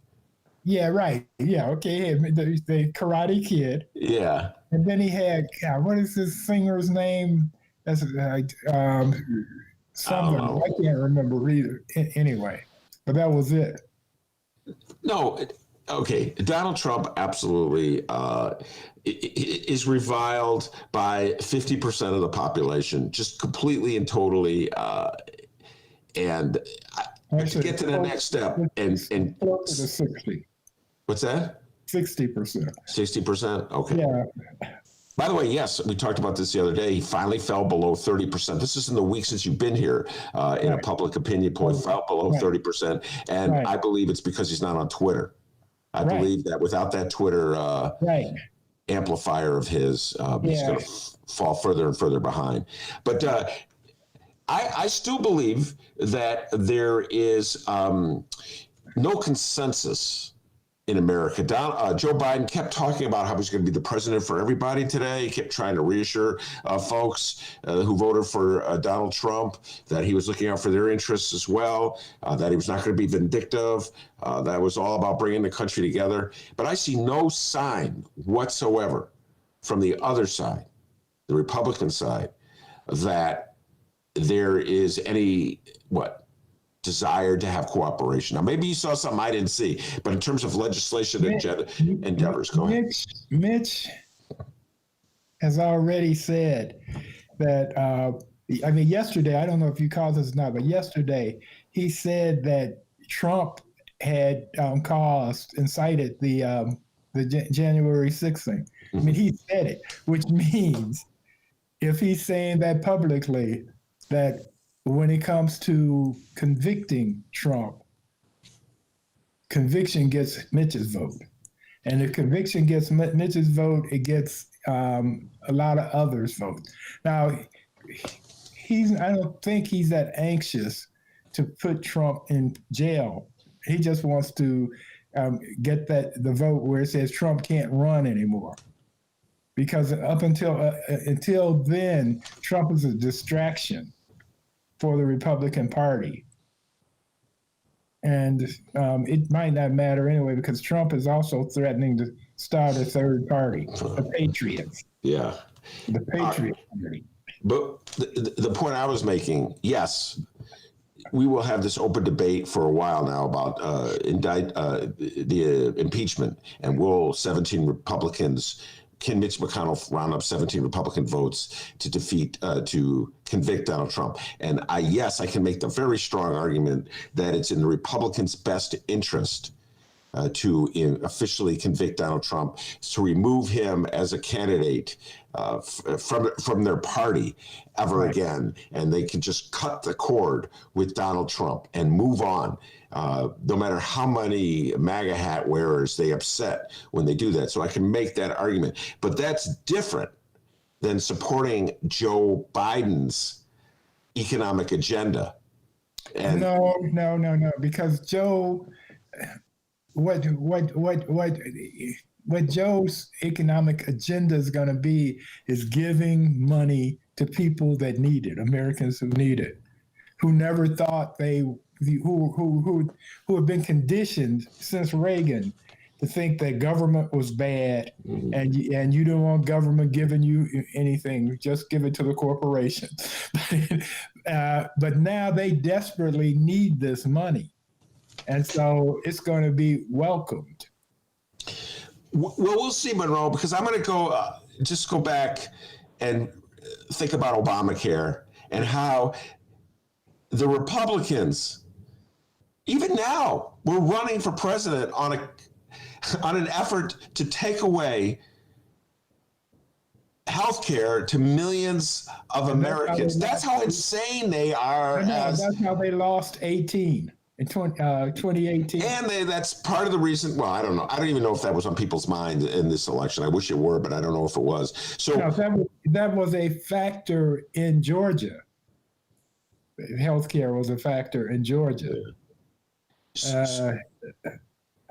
Yeah, right. Yeah, okay. The Karate Kid. Yeah. And then he had, what is this singer's name? That's something. I can't remember either. Anyway, but that was it. No, okay. Donald Trump absolutely is reviled by 50% of the population, just completely and totally. And to get to the next step, and 60. What's that? 60%. 60%. Okay. Yeah. By the way, yes, we talked about this the other day. He finally fell below 30%. This is in the week since you've been here in a public opinion poll. He fell below 30%. And I believe it's because he's not on Twitter. I believe that without that Twitter amplifier of his, he's going to fall further and further behind. But I still believe that there is no consensus in America. Joe Biden kept talking about how he's going to be the president for everybody today. He kept trying to reassure folks who voted for Donald Trump that he was looking out for their interests as well, that he was not going to be vindictive, that was all about bringing the country together. But I see no sign whatsoever from the other side, the Republican side, that there is any, desire to have cooperation. Now, maybe you saw something I didn't see, but in terms of legislation endeavors, go ahead. Mitch has already said that, yesterday, I don't know if you called this or not, but yesterday he said that Trump had incited the January 6th thing. I mean, he said it, which means if he's saying that publicly, that when it comes to convicting Trump, conviction gets Mitch's vote. And if conviction gets Mitch's vote, it gets a lot of others' votes. Now, I don't think he's that anxious to put Trump in jail. He just wants to get the vote where it says Trump can't run anymore. Because up until then, Trump is a distraction for the Republican Party. And it might not matter anyway, because Trump is also threatening to start a third party, the Patriots. Yeah. The Patriot Party. But the point I was making, yes, we will have this open debate for a while now about the impeachment, and will 17 Republicans, can Mitch McConnell round up 17 Republican votes to convict Donald Trump? And I can make the very strong argument that it's in the Republicans' best interest to officially convict Donald Trump, to remove him as a candidate from their party ever again, and they can just cut the cord with Donald Trump and move on. No matter how many MAGA hat wearers they upset when they do that. So I can make that argument. But that's different than supporting Joe Biden's economic agenda. And No, because Joe, what Joe's economic agenda is going to be is giving money to people that need it, Americans who need it, who never thought who have been conditioned since Reagan to think that government was bad, and you don't want government giving you anything, just give it to the corporation. But now they desperately need this money, and so it's going to be welcomed. Well, we'll see, Monroe, because I'm going to just go back and think about Obamacare and how the Republicans, even now, we're running for president on an effort to take away health care to millions of Americans. That's how insane they are. That's how they lost 18 in 2018. And that's part of the reason. Well, I don't know. I don't even know if that was on people's minds in this election. I wish it were, but I don't know if it was. So that was a factor in Georgia. Healthcare was a factor in Georgia.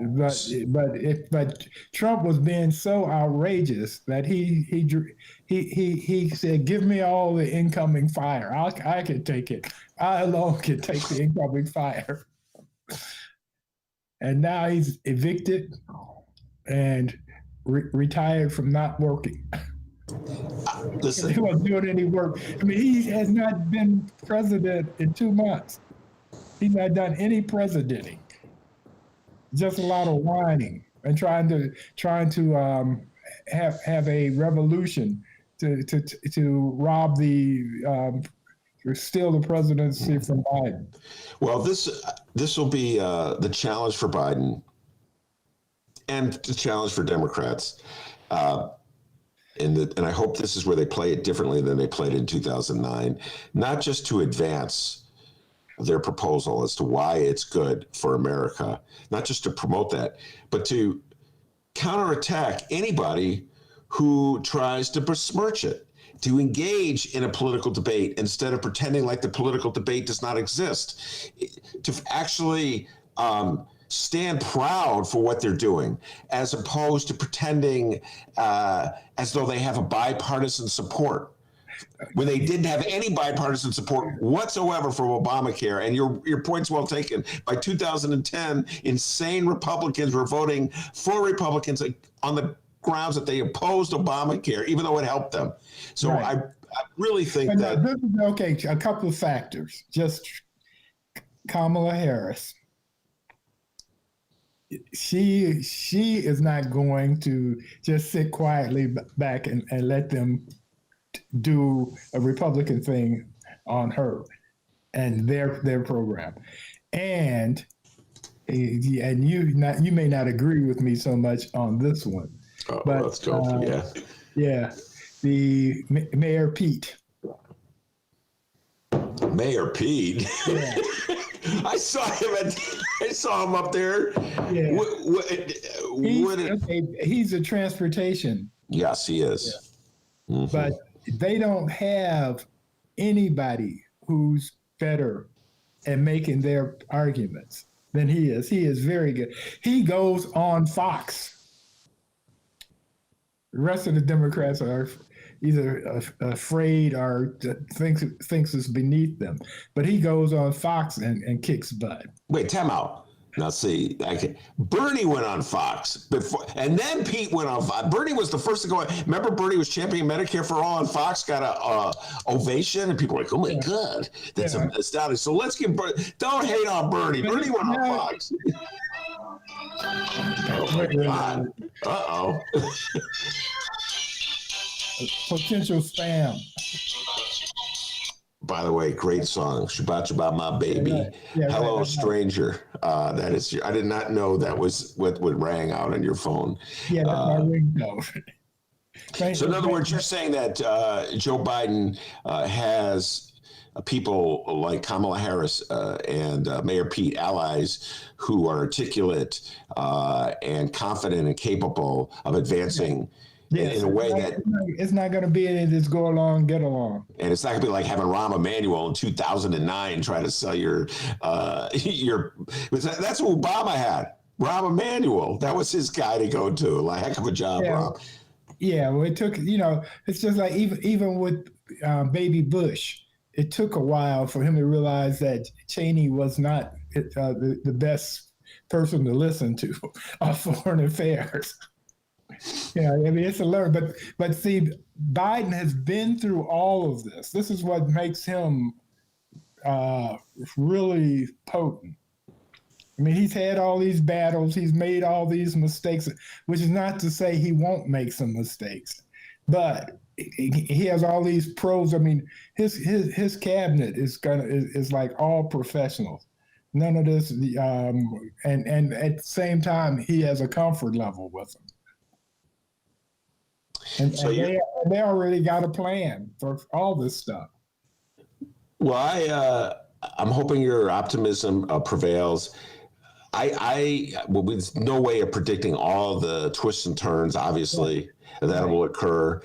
But Trump was being so outrageous that he said, "Give me all the incoming fire. I can take it. I alone can take the incoming fire." And now he's evicted and retired from not working. Listen, He wasn't doing any work. I mean, he has not been president in 2 months. He's not done any presidenting. Just a lot of whining and trying to have a revolution to rob steal the presidency from Biden. Well, this will be the challenge for Biden and the challenge for Democrats. And I hope this is where they play it differently than they played in 2009, not just to advance their proposal as to why it's good for America, not just to promote that, but to counterattack anybody who tries to besmirch it, to engage in a political debate instead of pretending like the political debate does not exist, to actually stand proud for what they're doing, as opposed to pretending as though they have a bipartisan support, when they didn't have any bipartisan support whatsoever from Obamacare. And your point's well taken. By 2010, insane Republicans were voting for Republicans on the grounds that they opposed Obamacare, even though it helped them. So I really think that... Okay, a couple of factors. Just Kamala Harris. She is not going to just sit quietly back and let them do a Republican thing on her and their program. And you may not agree with me so much on this one. Oh, but let's go. Yeah. The Mayor Pete. Mayor Pete. Yeah. I saw him up there. Yeah. Okay, he's a transportation. Yes, he is. Yeah. Mm-hmm. But they don't have anybody who's better at making their arguments than he is. He is very good. He goes on Fox. The rest of the Democrats are either afraid or thinks it's beneath them. But he goes on Fox and kicks butt. Wait, time out. Now, see, Bernie went on Fox before, and then Pete went on Fox. Bernie was the first to go. Remember, Bernie was championing Medicare for all, and Fox got a ovation, and people were like, "Oh my God, that's astounding." So let's give Bernie. Don't hate on Bernie. Bernie went on Fox. Oh my God. Uh-oh. Potential spam. By the way, great song, Shabbat Shabbat My Baby. Hello, Stranger. That is, I did not know that was what rang out on your phone. Yeah, that's my ringtone. So in other words, you're saying that Joe Biden has people like Kamala Harris and Mayor Pete, allies who are articulate and confident and capable of advancing in a way that it's not going to be this go along, get along. And it's not going to be like having Rahm Emanuel in 2009 trying to sell your that's what Obama had. Rahm Emanuel, that was his guy to go to. Like, heck of a job, Rob. Yeah, well, it took, it's just like even with baby Bush, it took a while for him to realize that Cheney was not the best person to listen to on foreign affairs. Yeah, I mean, it's a learn, but see, Biden has been through all of this. This is what makes him really potent. I mean, he's had all these battles, he's made all these mistakes, which is not to say he won't make some mistakes, but he has all these pros. I mean, his cabinet is like all professionals. None of this, and at the same time, he has a comfort level with them. And they already got a plan for all this stuff. Well, I'm hoping your optimism prevails. There's no way of predicting all the twists and turns, obviously, that will occur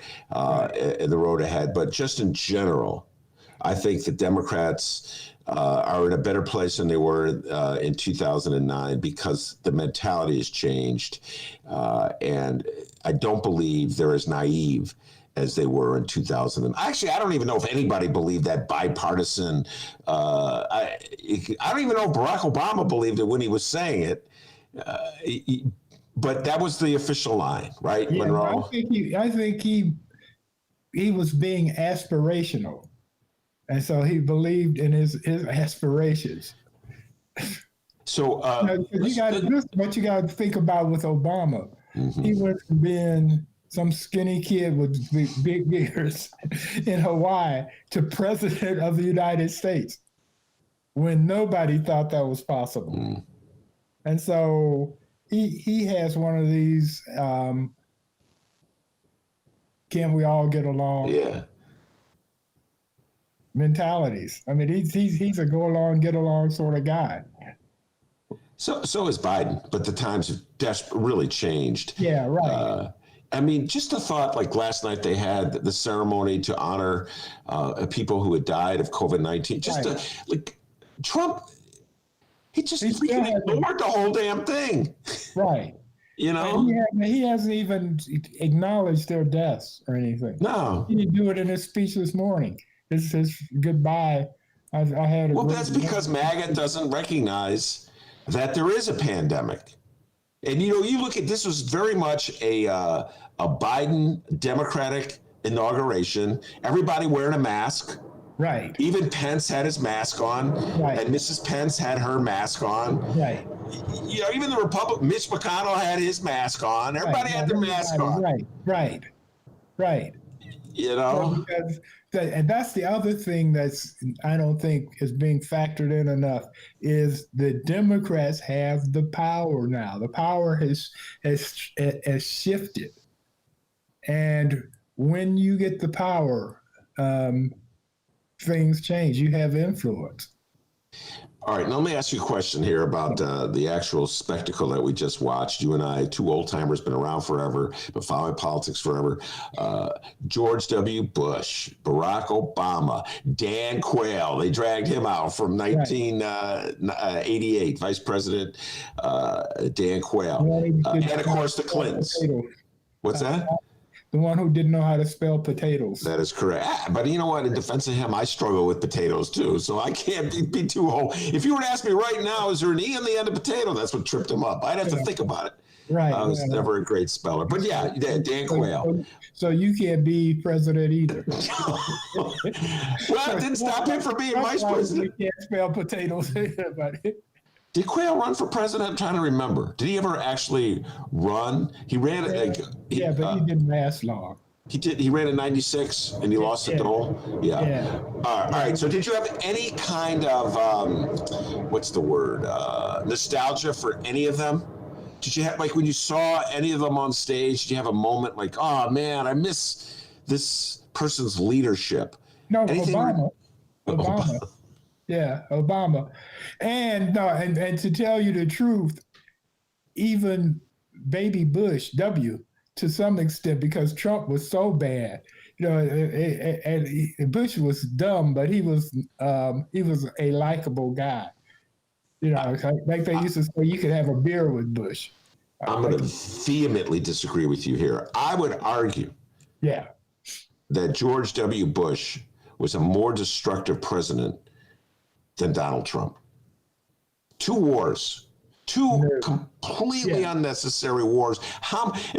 in the road ahead. But just in general, I think the Democrats are in a better place than they were in 2009 because the mentality has changed. And I don't believe they're as naive as they were in 2000. Actually, I don't even know if anybody believed that bipartisan. I don't even know if Barack Obama believed it when he was saying it. But that was the official line, right, yeah, Monroe? I think he was being aspirational. And so he believed in his aspirations. So this is what you got to think about with Obama. Mm-hmm. He went from being some skinny kid with big ears in Hawaii to president of the United States when nobody thought that was possible. Mm. And so he has one of these, can we all get along? Yeah. Mentalities. I mean, he's a go along, get along sort of guy. So is Biden, but the times have really changed. Yeah, right. I mean, just the thought, like last night they had the ceremony to honor people who had died of COVID-19. Just like Trump, He just freaking ignored the whole damn thing. Right. You know? He hasn't even acknowledged their deaths or anything. No. He didn't do it in his speech this morning. This is goodbye. I had a Well, that's because MAGA doesn't recognize that there is a pandemic. And, you know, you look at this was very much a Biden Democratic inauguration. Everybody wearing a mask. Right. Even Pence had his mask on. Right. And Mrs. Pence had her mask on. Right. You know, even the Republican, Mitch McConnell had his mask on. Everybody had their mask on. Right. You know? And that's the other thing that's, I don't think is being factored in enough, is the Democrats have the power now. The power has shifted. And when you get the power, things change. You have influence. All right, now let me ask you a question here about the actual spectacle that we just watched. You and I, two old timers, been around forever, been following politics forever. George W. Bush, Barack Obama, Dan Quayle. They dragged him out from 1988. Vice President Dan Quayle, and of course the Clintons. What's that? The one who didn't know how to spell potatoes. That is correct. But you know what? In defense of him, I struggle with potatoes too, so I can't be too old. If you were to ask me right now, is there an E on the end of potato? That's what tripped him up. I'd have to think about it. Right. I was never a great speller. But yeah, Dan Quayle. So you can't be president either. Well, it didn't stop him from being vice president. You can't spell potatoes either, but... Did Quayle run for president? I'm trying to remember. Did he ever actually run? He ran it like but he didn't last long. He did. He ran in '96 and he lost it all. Yeah. All right. So did you have any kind of what's the word? Nostalgia for any of them? Did you have, like, when you saw any of them on stage? Did you have a moment like, oh man, I miss this person's leadership? No, Obama. Yeah, Obama. And to tell you the truth, even baby Bush W, to some extent, because Trump was so bad, you know, and Bush was dumb, but he was a likable guy. You know, like they used to say, you could have a beer with Bush. I'm going to vehemently disagree with you here. I would argue that George W. Bush was a more destructive president than Donald Trump. Two wars, completely unnecessary wars. Okay,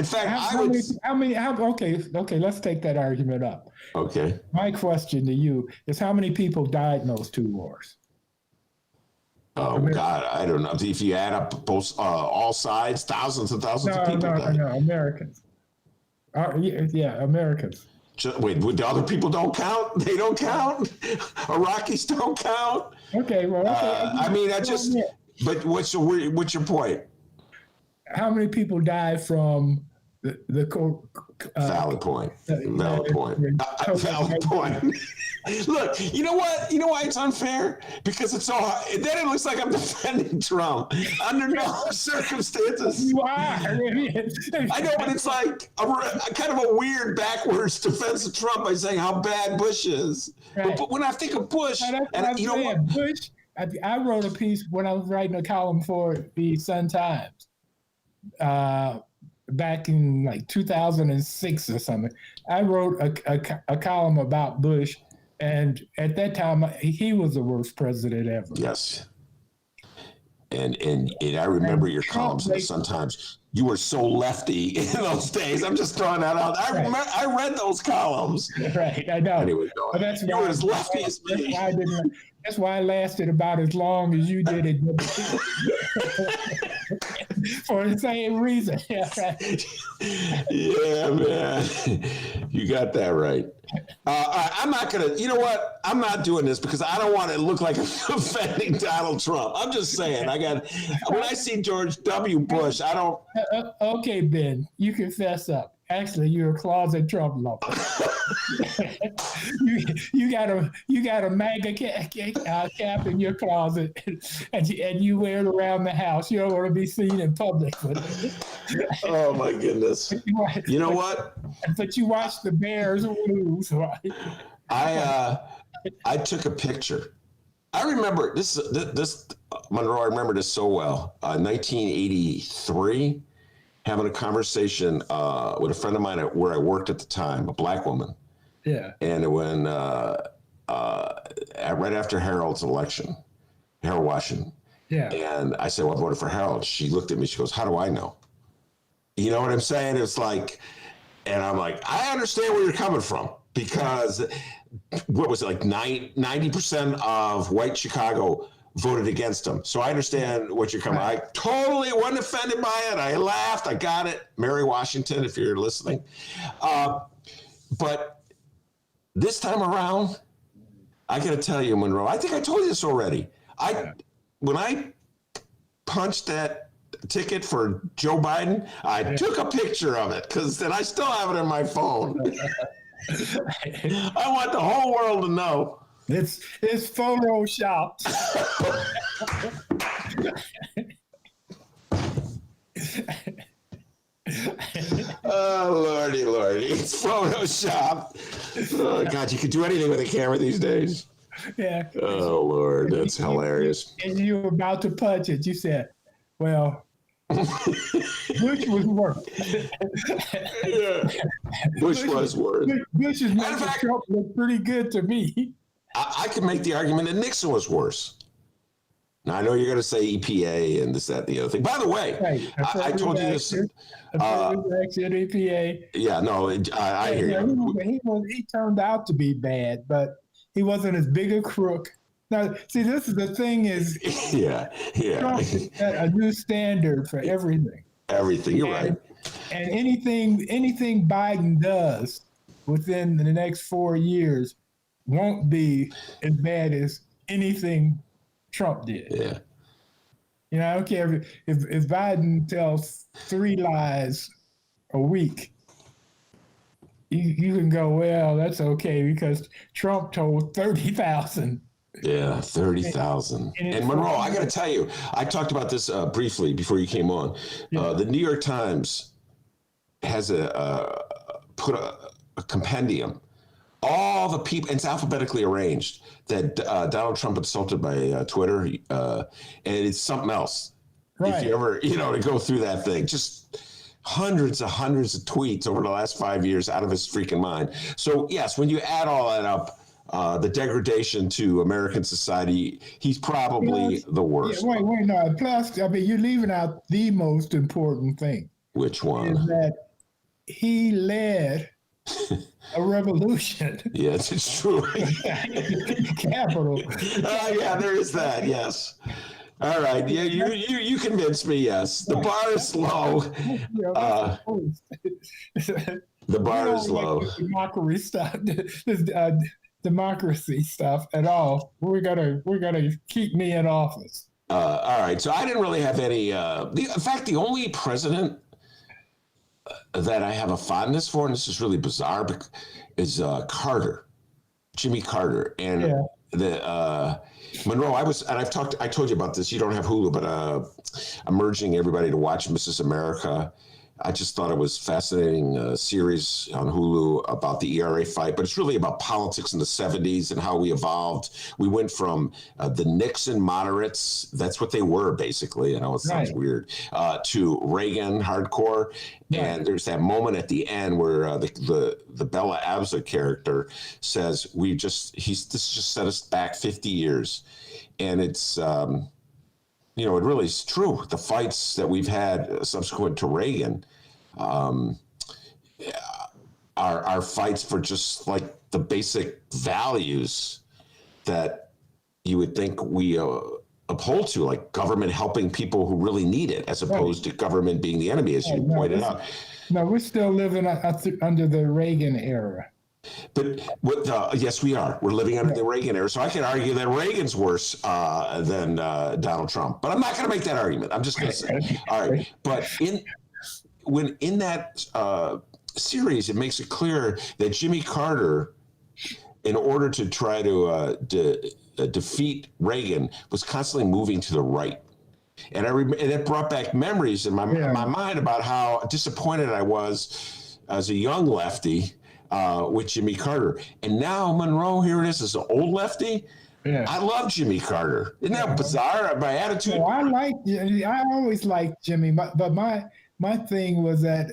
let's take that argument up. Okay. My question to you is, how many people died in those two wars? Oh, God, I don't know. If you add up both all sides, thousands and thousands of people died. No, Americans. Americans. Wait, the other people don't count? They don't count? Iraqis don't count? Okay, well, but what's your point? How many people died from the valid point. Valid point. Look, you know what? You know why it's unfair? Because it's so hard. Then it looks like I'm defending Trump. Under no circumstances. You are. I know, but it's like a kind of a weird backwards defense of Trump by saying how bad Bush is. Right. But when I think of Bush, Bush, I wrote a piece when I was writing a column for the Sun-Times. Back in like 2006 or something, I wrote a column about Bush, and at that time he was the worst president ever. Yes, and I remember your columns in the Sun-Times. You were so lefty in those days. I'm just throwing that out. I read those columns. Right, I know. Anyway, you were as lefty as me. That's why I lasted about as long as you did it. For the same reason. Yeah, right. Yeah, man. You got that right. I'm not going to, you know what? I'm not doing this because I don't want to look like I'm offending Donald Trump. I'm just saying, when I see George W. Bush, I don't. Okay, Ben, you can fess up. Actually, you're a closet Trump lover. you got a MAGA cap in your closet, and you wear it around the house. You don't want to be seen in public with it. Oh my goodness! You know what? But you watch the Bears lose, right? I took a picture. I remember this Monroe. I remember this so well. 1983, having a conversation with a friend of mine where I worked at the time, a black woman. Yeah. And when right after Harold Washington. Yeah. And I said, well, I voted for Harold. She looked at me. She goes, how do I know? You know what I'm saying? It's like, and I'm like, I understand where you're coming from, because what was it, like 90% of white Chicago voted against him. So I understand what you're coming. I totally wasn't offended by it. I laughed. I got it. Mary Washington, if you're listening. But this time around, I got to tell you, Monroe, I think I told you this already. When I punched that ticket for Joe Biden, I took a picture of it, because then I still have it on my phone. I want the whole world to know. It's photoshopped. Oh, Lordy. It's photoshopped. Oh, God, you can do anything with a camera these days. Yeah. Oh, Lord, that's hilarious. And you were about to punch it. You said, well, Bush was worse. Yeah. Bush was worse. Bush is making Trump look pretty good to me. I could make the argument that Nixon was worse. Now, I know you're going to say EPA and this, that, and the other thing. By the way, I told you this. EPA. Yeah, no, I hear you. He turned out to be bad, but he wasn't as big a crook. Now, see, this is the thing is, Trump has set a new standard for everything. Everything, you're right. And anything Biden does within the next 4 years won't be as bad as anything Trump did. Yeah. You know, I don't care if Biden tells 3 lies a week, you can go, well, that's okay, because Trump told 30,000. Yeah, 30,000. And Monroe, I got to tell you, I talked about this briefly before you came on. The New York Times has put a compendium, all the people, it's alphabetically arranged, that Donald Trump insulted by Twitter, and it's something else. Right. If you ever, to go through that thing, just hundreds of tweets over the last 5 years out of his freaking mind. So yes, when you add all that up, the degradation to American society, he's probably the worst. Yeah, wait, no. Plus, I mean, you're leaving out the most important thing. Which one? Is that he led a revolution. Yes, it's true. Capital. Yeah, there is that. Yes. All right. Yeah, you convinced me. Yes, the bar is low. The bar is low. Democracy stuff. Democracy stuff at all. We're gonna keep me in office. All right. So I didn't really have any. In fact, the only president that I have a fondness for, and this is really bizarre, is Carter, Jimmy Carter, and the Monroe. I told you about this. You don't have Hulu, but I'm urging everybody to watch Mrs. America. I just thought it was fascinating series on Hulu about the ERA fight, but it's really about politics in the 70s and how we evolved. We went from the Nixon moderates, that's what they were basically, I know it sounds weird, to Reagan hardcore. And there's that moment at the end where the Bella Abzug character says, this just set us back 50 years. And it's, it really is true. The fights that we've had subsequent to Reagan are fights for just like the basic values that you would think we uphold to, like government helping people who really need it, as opposed to government being the enemy, as you pointed out. No, we're still living under the Reagan era. But yes, we are. We're living under the Reagan era. So I can argue that Reagan's worse than Donald Trump. But I'm not going to make that argument. I'm just going to say, all right. But in that series, it makes it clear that Jimmy Carter, in order to try to defeat Reagan, was constantly moving to the right. And and it brought back memories in my mind about how disappointed I was as a young lefty with Jimmy Carter. And now Monroe, here it is, as an old lefty. Yeah. I love Jimmy Carter. Isn't that bizarre? My attitude. I always liked Jimmy, but my thing was that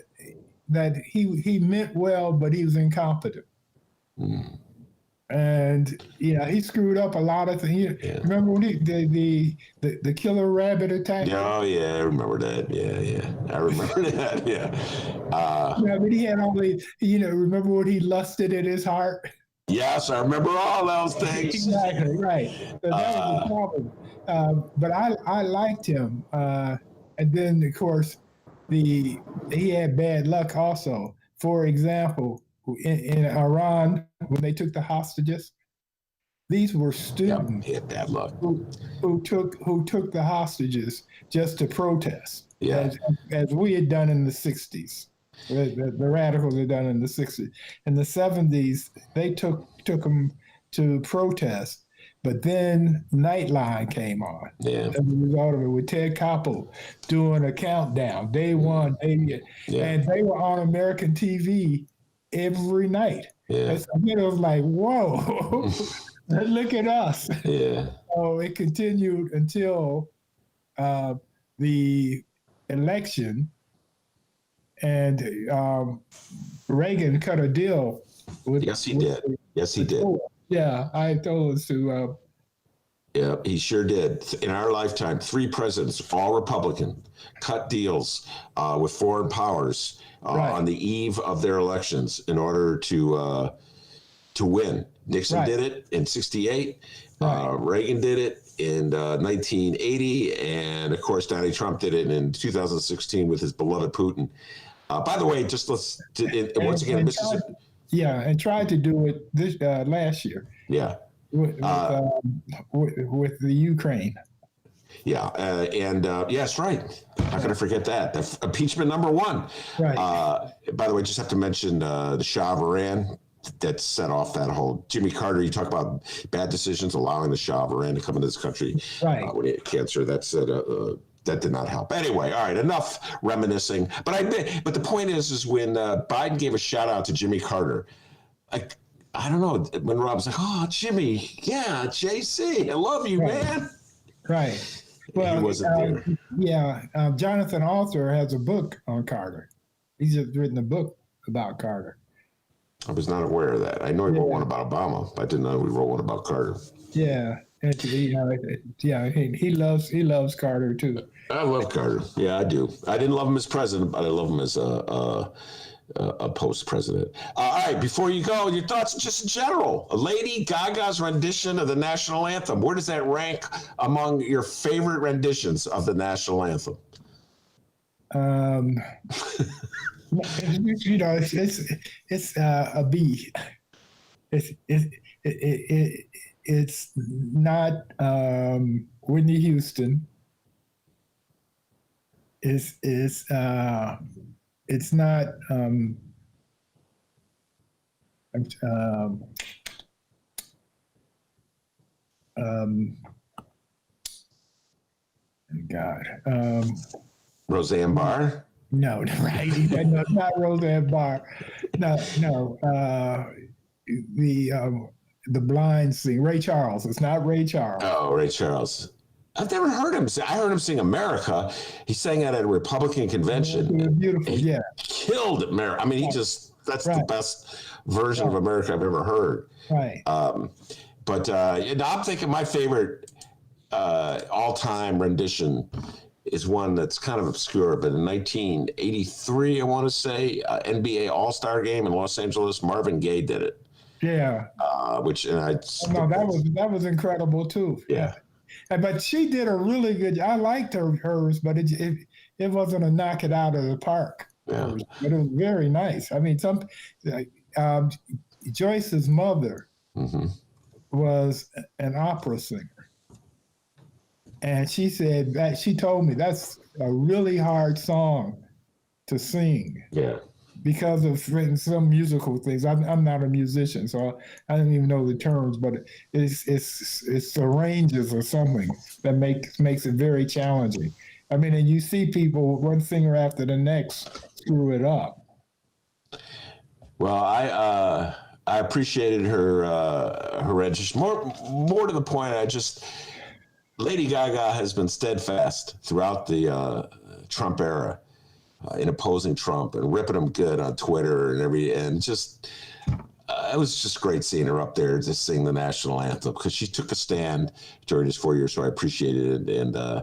he meant well, but he was incompetent. And he screwed up a lot of things. Remember when the killer rabbit attack? Oh yeah, I remember that. Yeah, I remember that. Yeah. But he had all the. Remember when he lusted in his heart? Yes, I remember all those things. Exactly right. So that was the problem. But I liked him, and then of course he had bad luck also. For example, in Iran, when they took the hostages, these were students he had bad luck. who took the hostages just to protest, as we had done in the 60s. The radicals had done in the 60s. In the 70s, they took them to protest, but then Nightline came on. Yeah. As a result of it, with Ted Koppel doing a countdown, day one, and they were on American TV every night. Yeah. And it was like, whoa, look at us. Yeah. So it continued until the election, and Reagan cut a deal with. Yes, he did. Yes, he did. Yeah, I told us to. Yeah, he sure did. In our lifetime, 3 presidents, all Republican, cut deals with foreign powers on the eve of their elections in order to win. Nixon did it in '68. Reagan did it in 1980, and of course, Donald Trump did it in 2016 with his beloved Putin. By the way, just once again, Mississippi. And tried to do it this last year. Yeah. With the Ukraine. Yeah, yes, right. How can I forget that? Impeachment number 1. Right. By the way, just have to mention the Shah of Iran that set off that whole Jimmy Carter. You talk about bad decisions, allowing the Shah of Iran to come into this country when he had cancer. That did not help. Anyway, all right, enough reminiscing. But the point is when Biden gave a shout out to Jimmy Carter, I don't know, when Rob was like, "Oh, Jimmy, yeah, JC, I love you, man." Right. Well, he wasn't there. Yeah, Jonathan Arthur has a book on Carter. He's just written a book about Carter. I was not aware of that. I know he wrote one about Obama, but I didn't know he wrote one about Carter. Yeah. He loves Carter too. I love Carter. Yeah, I do. I didn't love him as president, but I love him as a post-president. All right, before you go, your thoughts just in general. Lady Gaga's rendition of the national anthem. Where does that rank among your favorite renditions of the national anthem? It's a B. It's not Whitney Houston. It's not Roseanne Barr? No, right? No, it's not Roseanne Barr. No. The blind sing Ray Charles. It's not Ray Charles. Oh, Ray Charles. I've never heard him sing. I heard him sing America. He sang at a Republican convention. It was beautiful, he killed America. I mean, that's the best version of America I've ever heard. Right. But I'm thinking my favorite all-time rendition is one that's kind of obscure, but in 1983, I want to say, NBA All-Star Game in Los Angeles, Marvin Gaye did it. Yeah. That was incredible too. Yeah. But she did a really good. I liked hers, but it wasn't a knock it out of the park. Yeah. But it was very nice. I mean, Joyce's mother was an opera singer, and she said that she told me that's a really hard song to sing. Yeah. Because of some musical things. I'm not a musician, so I don't even know the terms, but it's the ranges or something that makes it very challenging. I mean, and you see people, one singer after the next, screw it up. Well, I appreciated her registration. More to the point, Lady Gaga has been steadfast throughout the Trump era in opposing Trump and ripping him good on Twitter and just it was just great seeing her up there just sing the national anthem because she took a stand during his 4 years. So I appreciated it, and I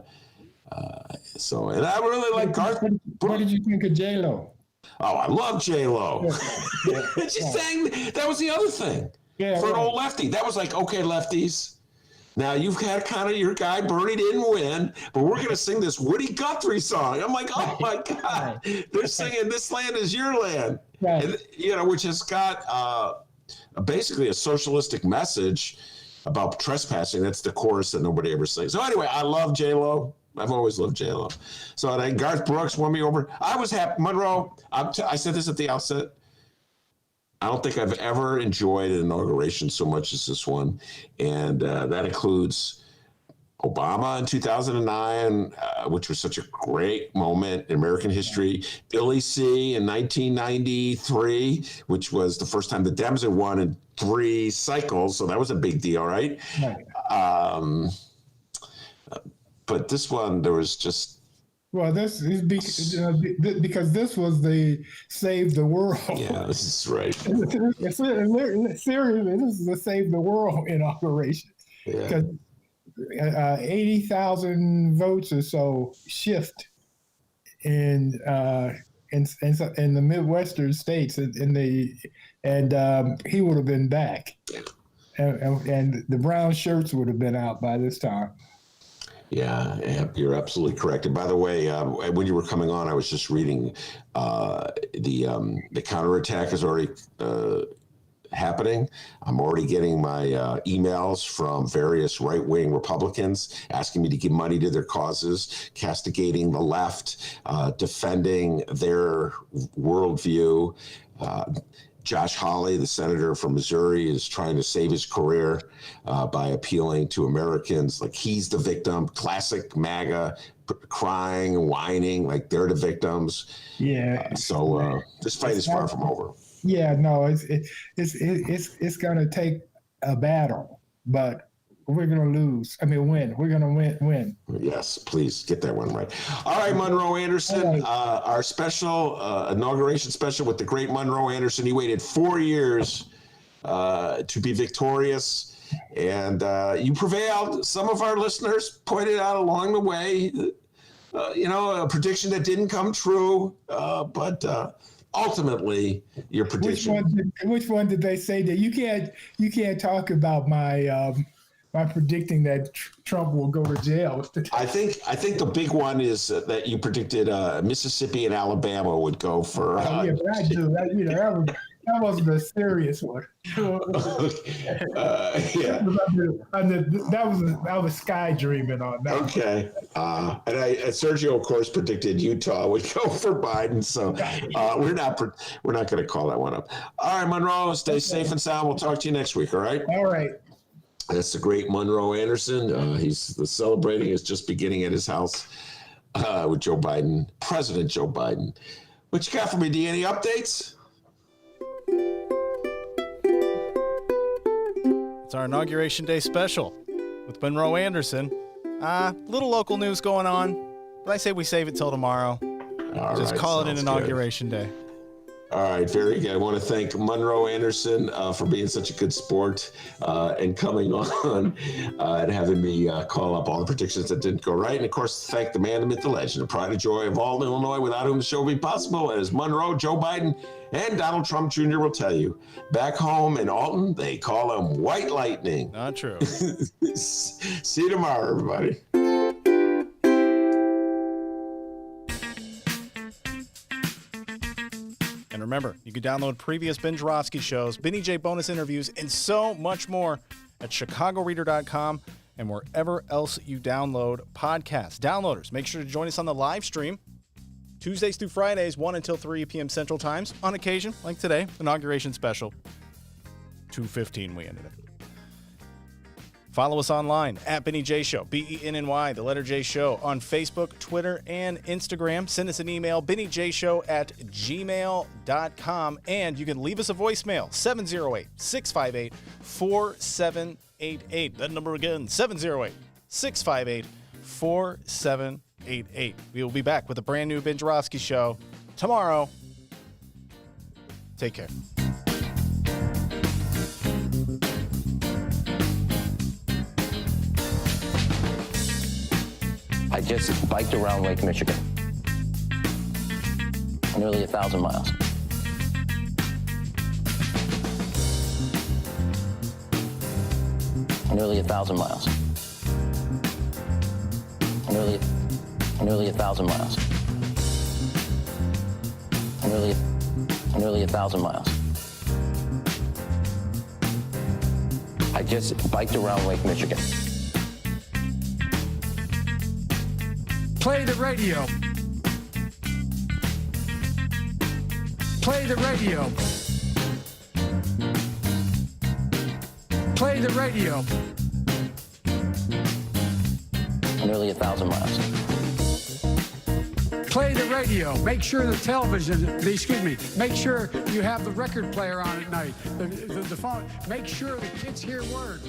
really like Garth. What did you think of J-Lo? Oh, I love J-Lo. Yeah. She sang. That was the other thing. Yeah, for an right. old lefty, that was like, okay, lefties. Now you've had kind of your guy. Bernie didn't win, but we're gonna sing this Woody Guthrie song. I'm like, oh my God, they're singing "This Land Is Your Land," Right. and, which has got basically a socialistic message about trespassing. That's the chorus that nobody ever sings. So anyway, I love J-Lo. I've always loved J-Lo. So then Garth Brooks won me over. I was happy. Monroe, I said this at the outset. I don't think I've ever enjoyed an inauguration so much as this one. And that includes Obama in 2009, which was such a great moment in American history. Billy C. in 1993, which was the first time the Dems had won in 3 cycles. So that was a big deal, right? But this one, there was just... Well, this is because this was the Save the World. Yeah, this is right. Seriously, this is the Save the World inauguration. Yeah. 80,000 votes or so shift in the Midwestern states, and he would have been back, and the brown shirts would have been out by this time. Yeah, you're absolutely correct. And by the way, when you were coming on, I was just reading the counterattack is already happening. I'm already getting my emails from various right-wing Republicans asking me to give money to their causes, castigating the left, defending their worldview. Josh Hawley, the senator from Missouri, is trying to save his career by appealing to Americans like he's the victim. Classic MAGA, crying and whining like they're the victims. Yeah. So this fight is far from over. Yeah, no, it's going to take a battle, but we're going to lose. I mean, win. We're going to win. Yes, please get that one right. All right, Monroe Anderson, our special inauguration special with the great Monroe Anderson. He waited 4 years to be victorious, and you prevailed. Some of our listeners pointed out along the way, a prediction that didn't come true, but ultimately your prediction. Which one did they say that you can't talk about my predicting that Trump will go to jail? I think the big one is that you predicted Mississippi and Alabama would go for. Yeah, but I do. That wasn't a serious one. Yeah. I was sky dreaming on that. Okay. And Sergio, of course, predicted Utah would go for Biden. So we're not going to call that one up. All right, Monroe, stay safe and sound. We'll talk to you next week. All right. All right. That's the great Monroe Anderson. He's celebrating is just beginning at his house with Joe Biden, President Joe Biden. What you got for me, D? Any updates? It's our Inauguration Day special with Monroe Anderson. Little local news going on, but I say we save it till tomorrow. Just call it an Inauguration Day. All right, very good. I want to thank Monroe Anderson for being such a good sport and coming on and having me call up all the predictions that didn't go right. And, of course, thank the man, the myth, the legend, the pride and joy of all Illinois, without whom the show would be possible. As Monroe, Joe Biden, and Donald Trump Jr. will tell you. Back home in Alton, they call him White Lightning. Not true. See you tomorrow, everybody. And remember, you can download previous Ben Joravsky shows, Benny J bonus interviews, and so much more at chicagoreader.com and wherever else you download podcasts. Downloaders, make sure to join us on the live stream Tuesdays through Fridays, 1 until 3 p.m. Central Times. On occasion, like today, inauguration special, 2:15 we ended it. Follow us online at Benny J Show, BENNY, the letter J Show, on Facebook, Twitter, and Instagram. Send us an email, bennyjshow@gmail.com, and you can leave us a voicemail, 708-658-4788. That number again, 708-658-4788. We will be back with a brand new Ben Joravsky Show tomorrow. Take care. I just biked around Lake Michigan. Nearly 1,000 miles. Nearly 1,000 miles. Nearly 1,000 miles. Nearly 1,000 miles. I just biked around Lake Michigan. Play the radio. Play the radio. Play the radio. Nearly 1,000 miles. Play the radio. Make sure the television, make sure you have the record player on at night. The phone, make sure the kids hear words.